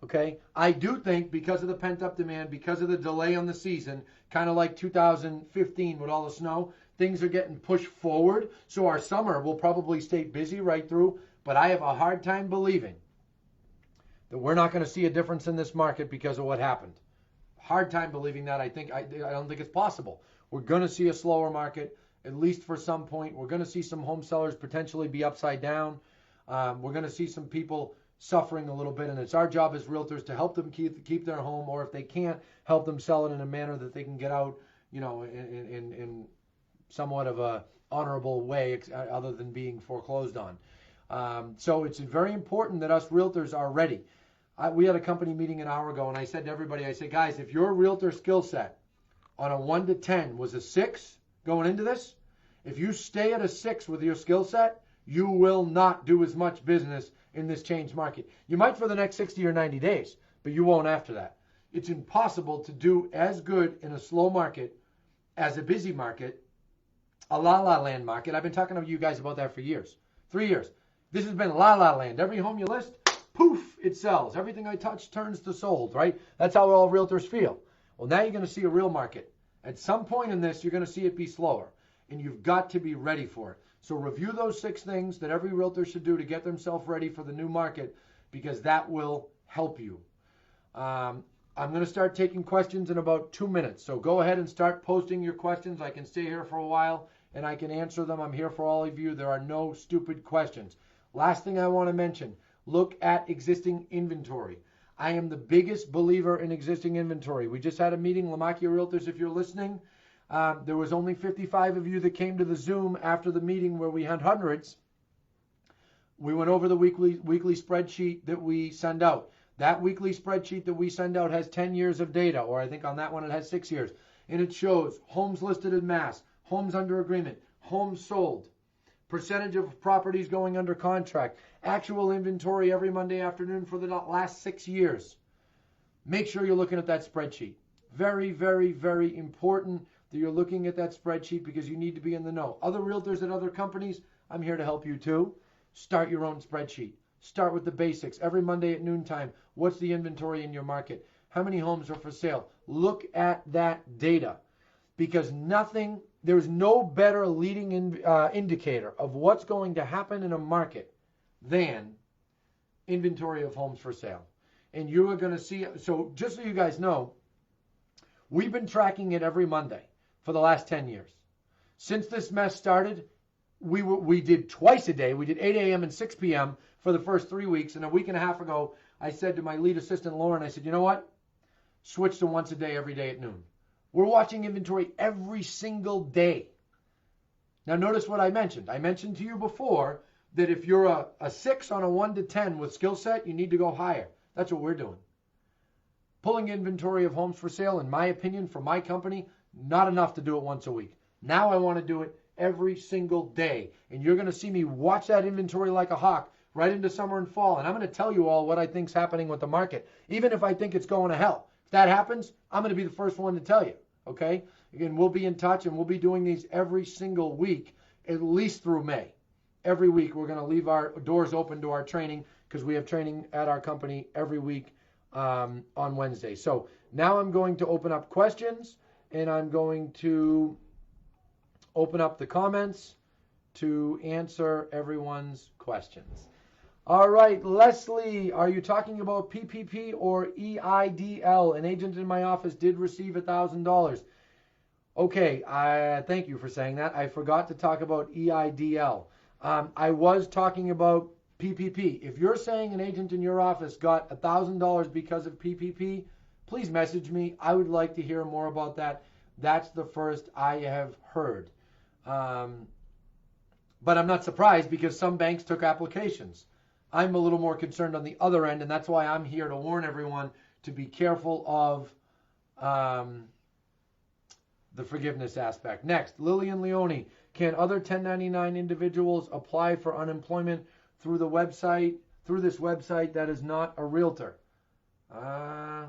Okay, I do think because of the pent-up demand, because of the delay on the season, kind of like 2015 with all the snow, things are getting pushed forward. So our summer will probably stay busy right through. But I have a hard time believing that we're not going to see a difference in this market because of what happened. Hard time believing that. I don't think it's possible. We're going to see a slower market, at least for some point. We're going to see some home sellers potentially be upside down. We're going to see some people suffering a little bit, and it's our job as realtors to help them keep their home, or if they can't, help them sell it in a manner that they can get out, in somewhat of a honorable way, other than being foreclosed on. So it's very important that us realtors are ready. We had a company meeting an hour ago, and I said to everybody, guys, if your realtor skill set on a 1 to 10 was a 6 going into this, if you stay at a 6 with your skill set, you will not do as much business in this changed market. You might for the next 60 or 90 days, but you won't after that. It's impossible to do as good in a slow market as a busy market, a la-la land market. I've been talking to you guys about that for years, 3 years. This has been la-la land. Every home you list, poof, it sells. Everything I touch turns to sold, right? That's how all realtors feel. Well, now you're going to see a real market. At some point in this, you're going to see it be slower, and you've got to be ready for it. So review those 6 things that every realtor should do to get themselves ready for the new market, because that will help you. I'm going to start taking questions in about 2 minutes. So go ahead and start posting your questions. I can stay here for a while and I can answer them. I'm here for all of you. There are no stupid questions. Last thing I want to mention, look at existing inventory. I am the biggest believer in existing inventory. We just had a meeting, Lamakia Realtors, if you're listening. There was only 55 of you that came to the Zoom after the meeting where we had hundreds. We went over the weekly spreadsheet that we send out. That weekly spreadsheet that we send out has 10 years of data, or I think on that one it has 6 years. And it shows homes listed in mass, homes under agreement, homes sold, percentage of properties going under contract, actual inventory every Monday afternoon for the last 6 years. Make sure you're looking at that spreadsheet. Very, very, very important that you're looking at that spreadsheet because you need to be in the know. Other realtors at other companies, I'm here to help you too. Start your own spreadsheet. Start with the basics. Every Monday at noontime, what's the inventory in your market? How many homes are for sale? Look at that data because there's no better leading indicator of what's going to happen in a market than inventory of homes for sale. And you are going to see, so just so you guys know, we've been tracking it every Monday for the last 10 years. Since this mess started, we did twice a day. We did 8 a.m. and 6 p.m. for the first 3 weeks. And a week and a half ago, I said to my lead assistant, Lauren, I said, you know what? Switch to once a day, every day at noon. We're watching inventory every single day. Now, notice what I mentioned. I mentioned to you before that if you're a 6 on a 1 to 10 with skill set, you need to go higher. That's what we're doing. Pulling inventory of homes for sale, in my opinion, for my company, not enough to do it once a week. Now I want to do it every single day. And you're going to see me watch that inventory like a hawk right into summer and fall. And I'm going to tell you all what I think's happening with the market, even if I think it's going to hell. If that happens, I'm going to be the first one to tell you. Okay? Again, we'll be in touch and we'll be doing these every single week, at least through May. Every week we're going to leave our doors open to our training because we have training at our company every week on Wednesday. So now I'm going to open up questions and I'm going to open up the comments to answer everyone's questions. All right, Leslie, are you talking about PPP or EIDL? An agent in my office did receive $1,000. Okay, thank you for saying that. I forgot to talk about EIDL. I was talking about PPP. If you're saying an agent in your office got $1,000 because of PPP, please message me. I would like to hear more about that. That's the first I have heard. But I'm not surprised because some banks took applications. I'm a little more concerned on the other end, and that's why I'm here to warn everyone to be careful of the forgiveness aspect. Next, Lillian Leone. Can other 1099 individuals apply for unemployment through this website that is not a realtor? I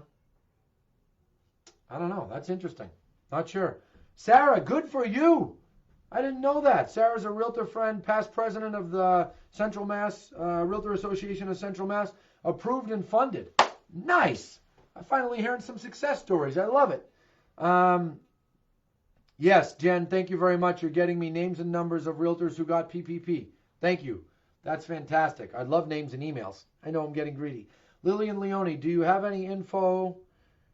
don't know. That's interesting. Not sure. Sarah, good for you. I didn't know that. Sarah's a realtor friend, past president of the Central Mass Realtor Association of Central Mass, approved and funded. Nice. I'm finally hearing some success stories. I love it. Yes, Jen, thank you very much. You're getting me names and numbers of realtors who got PPP. Thank you. That's fantastic. I'd love names and emails. I know I'm getting greedy. Lillian Leone, do you have any info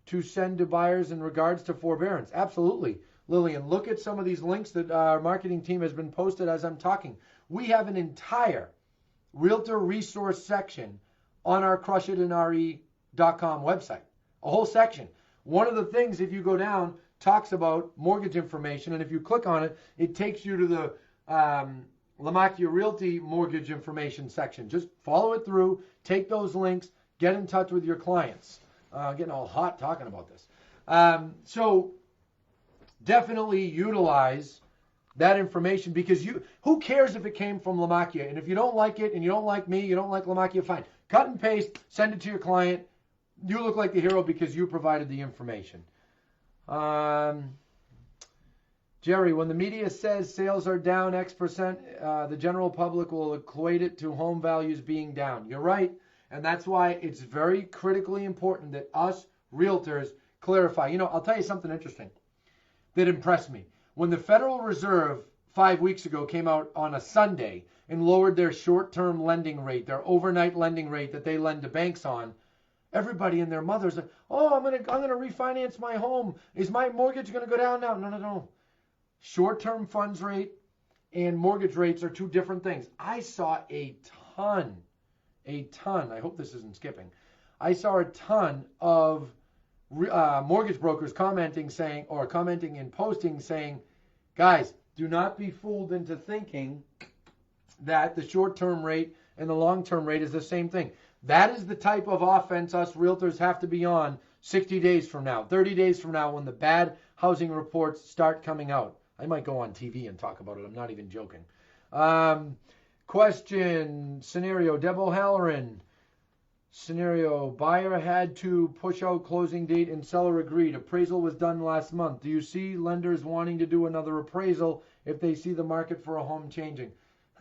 to send to buyers in regards to forbearance? Absolutely. Lillian, look at some of these links that our marketing team has been posted as I'm talking. We have an entire realtor resource section on our crushitandre.com website. A whole section. One of the things, if you go down, talks about mortgage information, and if you click on it, it takes you to the Lamakia Realty mortgage information section. Just follow it through, take those links, get in touch with your clients. Getting all hot talking about this. So definitely utilize that information because who cares if it came from Lamakia? And if you don't like it and you don't like me, you don't like Lamakia, fine. Cut and paste, send it to your client. You look like the hero because you provided the information. Jerry, when the media says sales are down X%, the general public will equate it to home values being down. You're right. And that's why it's very critically important that us realtors clarify. You know, I'll tell you something interesting that impressed me. When the Federal Reserve 5 weeks ago came out on a Sunday and lowered their short-term lending rate, their overnight lending rate that they lend to banks on, everybody and their mothers like, oh, I'm gonna refinance my home. Is my mortgage gonna go down now? No. Short-term funds rate and mortgage rates are two different things. I saw a ton. I hope this isn't skipping. I saw a ton of mortgage brokers commenting and posting saying, guys, do not be fooled into thinking that the short-term rate and the long-term rate is the same thing. That is the type of offense us realtors have to be on 60 days from now, 30 days from now when the bad housing reports start coming out. I might go on TV and talk about it. I'm not even joking. Question, scenario, Deb O'Halloran. Scenario, buyer had to push out closing date and seller agreed. Appraisal was done last month. Do you see lenders wanting to do another appraisal if they see the market for a home changing?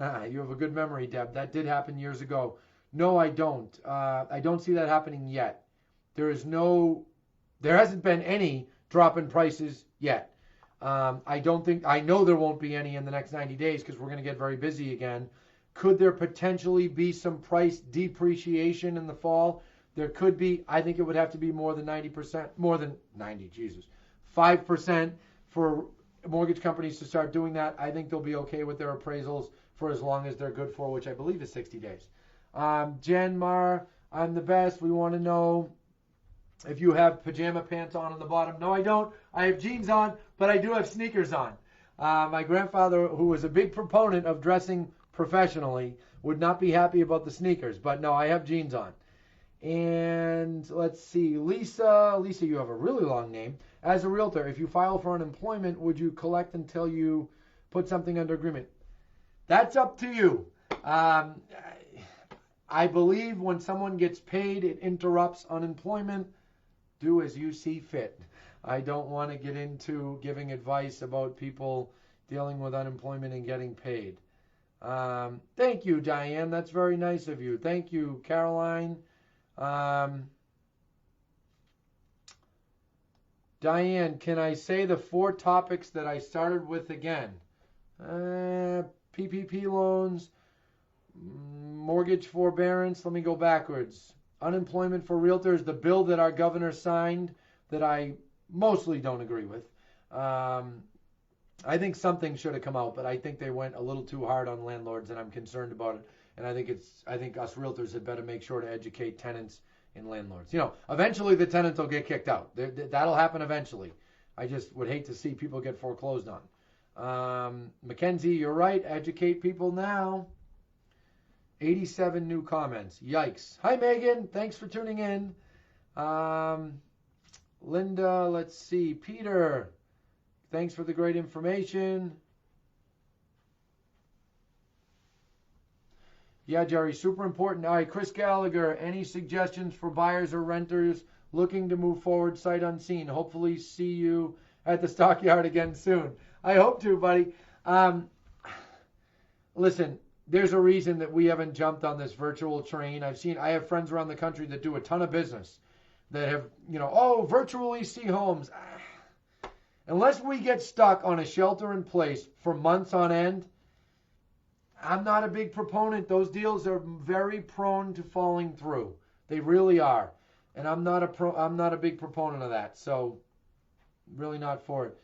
You have a good memory, Deb. That did happen years ago. No, I don't. I don't see that happening yet. There hasn't been any drop in prices yet. I know there won't be any in the next 90 days because we're going to get very busy again. Could there potentially be some price depreciation in the fall? There could be. I think it would have to be more than 90%, 5% for mortgage companies to start doing that. I think they'll be okay with their appraisals for as long as they're good for, which I believe is 60 days. Jen Mar, I'm the best. We want to know if you have pajama pants on the bottom. No, I don't. I have jeans on, but I do have sneakers on. My grandfather, who was a big proponent of dressing professionally, would not be happy about the sneakers, but no, I have jeans on. And let's see, Lisa, you have a really long name. As a realtor, if you file for unemployment, would you collect until you put something under agreement? That's up to you. I believe when someone gets paid, it interrupts unemployment. Do as you see fit. I don't want to get into giving advice about people dealing with unemployment and getting paid. Thank you, Diane. That's very nice of you. Thank you, Caroline. Diane, can I say the 4 topics that I started with again? PPP loans, mortgage forbearance. Let me go backwards. Unemployment for realtors, the bill that our governor signed that I mostly don't agree with. I think something should have come out, but I think they went a little too hard on landlords, and I'm concerned about it. And I think us realtors had better make sure to educate tenants and landlords. Eventually the tenants will get kicked out. That'll happen eventually. I just would hate to see people get foreclosed on. Mackenzie, you're right. Educate people now. 87 new comments. Yikes. Hi, Megan. Thanks for tuning in. Linda, let's see. Peter, thanks for the great information. Yeah, Jerry, super important. All right, Chris Gallagher, any suggestions for buyers or renters looking to move forward sight unseen? Hopefully see you at the stockyard again soon. I hope to, buddy. Listen, there's a reason that we haven't jumped on this virtual train. I have friends around the country that do a ton of business that have, virtually see homes. Unless we get stuck on a shelter in place for months on end, I'm not a big proponent. Those deals are very prone to falling through. They really are. And I'm not a big proponent of that. So really not for it.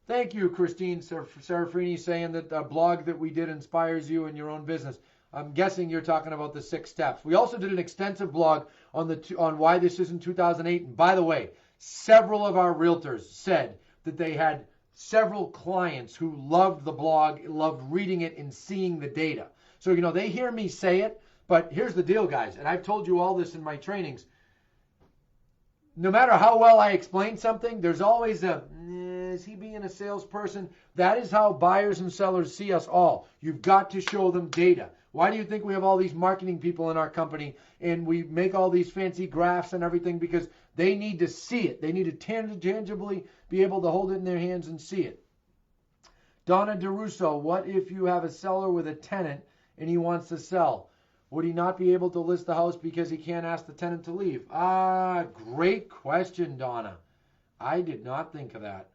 Thank you, Christine Serafini, saying that the blog that we did inspires you in your own business. I'm guessing you're talking about the 6 steps. We also did an extensive blog on why this isn't 2008. And by the way, several of our realtors said that they had several clients who loved the blog, loved reading it and seeing the data. So, they hear me say it, but here's the deal, guys. And I've told you all this in my trainings. No matter how well I explain something, there's always is he being a salesperson? That is how buyers and sellers see us all. You've got to show them data. Why do you think we have all these marketing people in our company and we make all these fancy graphs and everything? Because they need to see it. They need to tangibly be able to hold it in their hands and see it. Donna DeRusso, what if you have a seller with a tenant and he wants to sell? Would he not be able to list the house because he can't ask the tenant to leave? Great question, Donna. I did not think of that.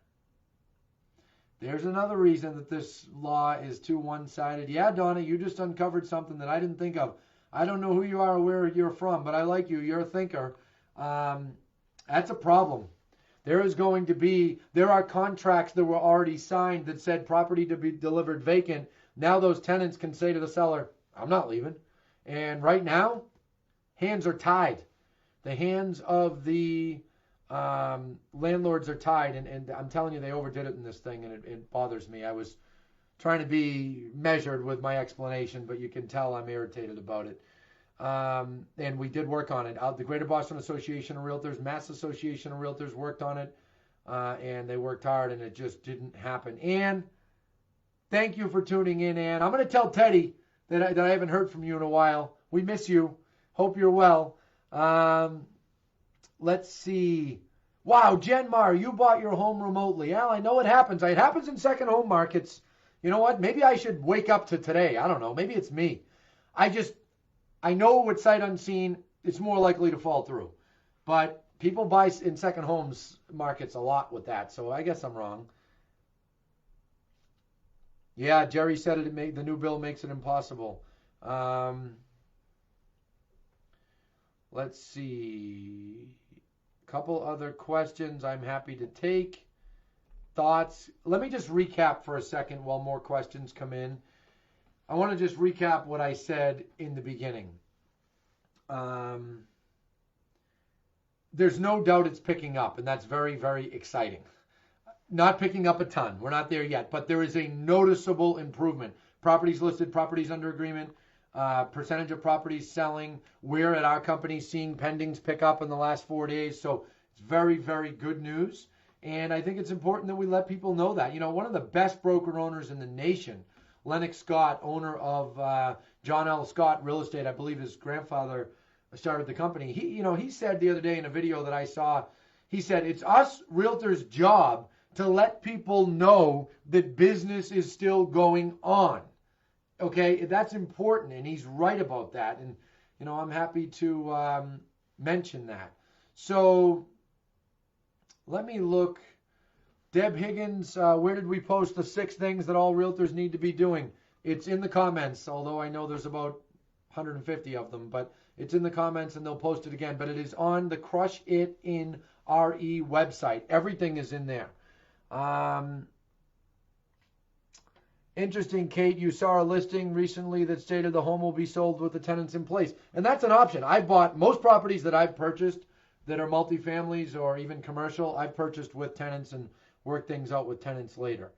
There's another reason that this law is too one-sided. Yeah, Donna, you just uncovered something that I didn't think of. I don't know who you are or where you're from, but I like you. You're a thinker. That's a problem. There are contracts that were already signed that said property to be delivered vacant. Now those tenants can say to the seller, I'm not leaving. And right now, hands are tied. The hands of the landlords are tied, and I'm telling you, they overdid it in this thing, and it bothers me. I was trying to be measured with my explanation, but you can tell I'm irritated about it. And we did work on it. The Greater Boston Association of Realtors, Mass Association of Realtors worked on it. and they worked hard, and it just didn't happen. Ann, thank you for tuning in, Ann. I'm going to tell Teddy that I haven't heard from you in a while. We miss you. Hope you're well. Let's see. Wow, Jen Mar, you bought your home remotely. Al, I know it happens. It happens in second home markets. You know what? Maybe I should wake up to today. I don't know. Maybe it's me. I know with sight unseen, it's more likely to fall through. But people buy in second homes markets a lot with that, so I guess I'm wrong. Yeah, Jerry said the new bill makes it impossible. Let's see. Couple other questions I'm happy to take. Thoughts. Let me just recap for a second while more questions come in. I want to just recap what I said in the beginning. There's no doubt it's picking up, and that's very, very exciting. Not picking up a ton. We're not there yet, but there is a noticeable improvement. Properties listed, properties under agreement, percentage of properties selling. We're at our company seeing pendings pick up in the last 4 days. So it's very, very good news. And I think it's important that we let people know that. You know, one of the best broker owners in the nation, Lennox Scott, owner of John L. Scott Real Estate, I believe his grandfather started the company. He said the other day in a video that I saw, he said, it's us realtors' job to let people know that business is still going on. Okay, that's important, and he's right about that. And, I'm happy to mention that. So let me look. Deb Higgins, where did we post the 6 things that all realtors need to be doing? It's in the comments, although I know there's about 150 of them, but it's in the comments and they'll post it again. But it is on the Crush It in RE website. Everything is in there. Interesting, Kate, you saw a listing recently that stated the home will be sold with the tenants in place. And that's an option. I've bought most properties that I've purchased that are multifamilies or even commercial. I've purchased with tenants and worked things out with tenants later.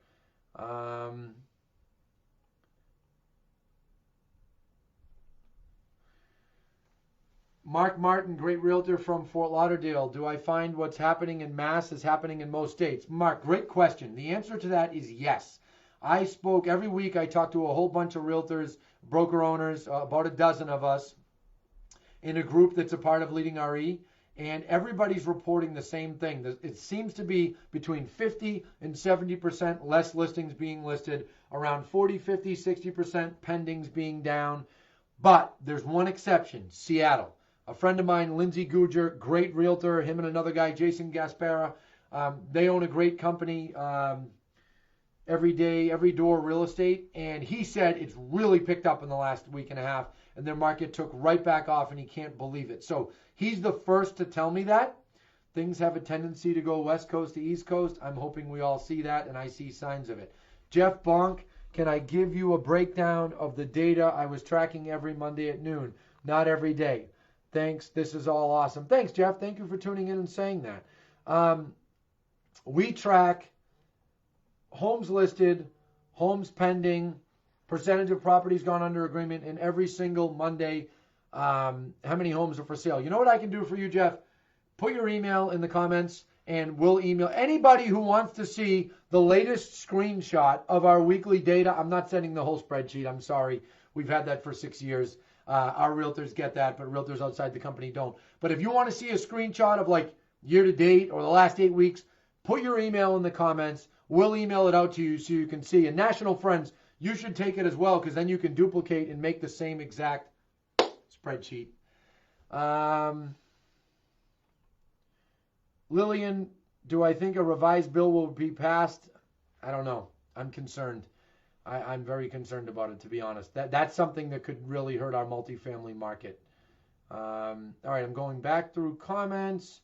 Mark Martin, great realtor from Fort Lauderdale. Do I find what's happening in Mass is happening in most states? Mark, great question. The answer to that is yes. I spoke every week. I talk to a whole bunch of realtors, broker owners, about a dozen of us in a group that's a part of Leading RE, and everybody's reporting the same thing. It seems to be between 50 and 70% less listings being listed, around 40, 50, 60% pendings being down. But there's one exception, Seattle. A friend of mine, Lindsay Guger, great realtor, him and another guy, Jason Gaspara, they own a great company, Every Door Real Estate, and he said it's really picked up in the last week and a half, and their market took right back off, and he can't believe it. So he's the first to tell me that. Things have a tendency to go West Coast to East Coast. I'm hoping we all see that, and I see signs of it. Jeff Bonk, can I give you a breakdown of the data I was tracking every Monday at noon? Not every day. Thanks. This is all awesome. Thanks, Jeff. Thank you for tuning in and saying that. We track homes listed, homes pending, percentage of properties gone under agreement, and every single Monday, how many homes are for sale. You know what I can do for you, Jeff? Put your email in the comments, and we'll email anybody who wants to see the latest screenshot of our weekly data. I'm not sending the whole spreadsheet. I'm sorry. We've had that for 6 years. Our realtors get that, but realtors outside the company don't. But if you want to see a screenshot of like year to date or the last 8 weeks, put your email in the comments. We'll email it out to you so you can see. And national friends, you should take it as well, because then you can duplicate and make the same exact spreadsheet. Lillian, do I think a revised bill will be passed? I don't know. I'm concerned. I'm very concerned about it, to be honest. That's something that could really hurt our multifamily market. All right, I'm going back through comments.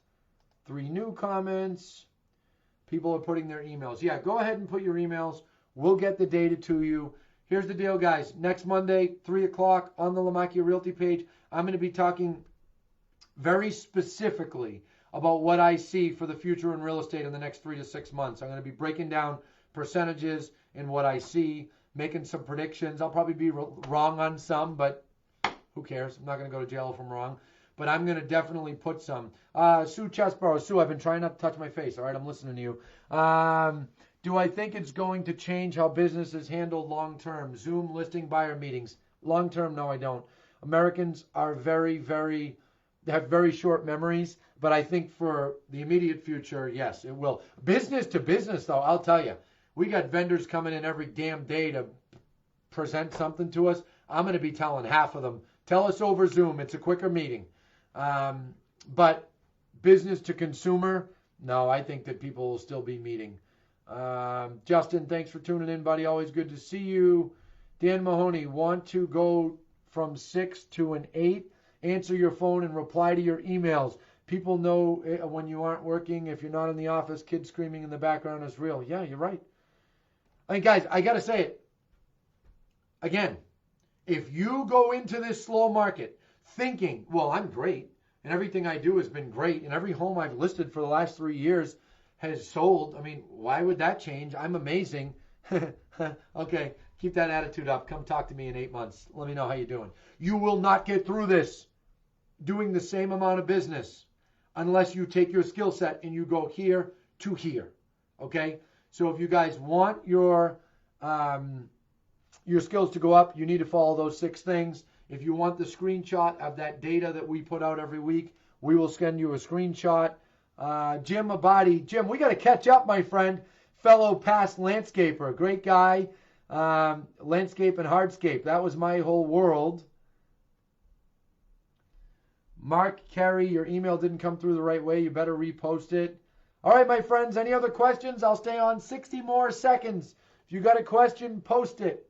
3 new comments. People are putting their emails. Yeah, go ahead and put your emails. We'll get the data to you. Here's the deal, guys. Next Monday, 3 o'clock on the Lamakia Realty page, I'm going to be talking very specifically about what I see for the future in real estate in the next 3 to 6 months. I'm going to be breaking down percentages and what I see, making some predictions. I'll probably be wrong on some, but who cares? I'm not going to go to jail if I'm wrong. but I'm going to definitely put some. Sue Chesborough. Sue, I've been trying not to touch my face. All right, I'm listening to you. Do I think it's going to change how business is handled long term? Zoom listing buyer meetings. Long term, no, I don't. Americans are they have very short memories, but I think for the immediate future, yes, it will. Business to business, though, I'll tell you, we got vendors coming in every damn day to present something to us. I'm going to be telling half of them, tell us over Zoom. It's a quicker meeting. But business to consumer, no, I think that people will still be meeting. Justin, thanks for tuning in, buddy. Always good to see you. Dan Mahoney, want to go from 6 to an 8? Answer your phone and reply to your emails. People know when you aren't working. If you're not in the office, kids screaming in the background is real. Yeah, you're right. I mean, guys, I got to say it. Again, if you go into this slow market thinking, well, I'm great, and everything I do has been great, and every home I've listed for the last 3 years has sold, I mean, why would that change? I'm amazing. Okay, keep that attitude up. Come talk to me in 8 months. Let me know how you're doing. You will not get through this doing the same amount of business unless you take your skill set and you go here to here. Okay? So if you guys want your skills to go up, you need to follow those 6 things. If you want the screenshot of that data that we put out every week, we will send you a screenshot. Jim Abadi. Jim, we got to catch up, my friend. Fellow past landscaper. Great guy. Landscape and hardscape. That was my whole world. Mark Carey, your email didn't come through the right way. You better repost it. All right, my friends, any other questions? I'll stay on 60 more seconds. If you got a question, post it.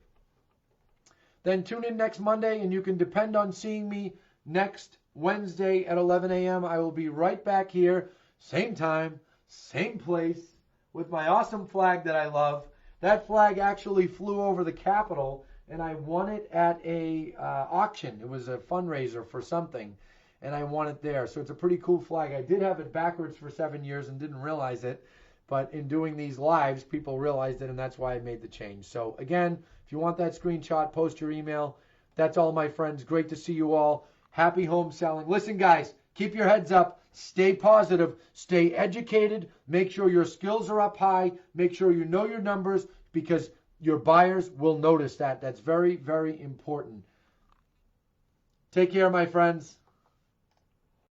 Then tune in next Monday, and you can depend on seeing me next Wednesday at 11 a.m. I will be right back here, same time, same place, with my awesome flag that I love. That flag actually flew over the Capitol, and I won it at a auction. It was a fundraiser for something, and I won it there. So it's a pretty cool flag. I did have it backwards for 7 years and didn't realize it, but in doing these lives, people realized it, and that's why I made the change. So again, if you want that screenshot, post your email. That's all, my friends. Great to see you all. Happy home selling. Listen, guys, keep your heads up. Stay positive. Stay educated. Make sure your skills are up high. Make sure you know your numbers, because your buyers will notice that. That's very, very important. Take care, my friends.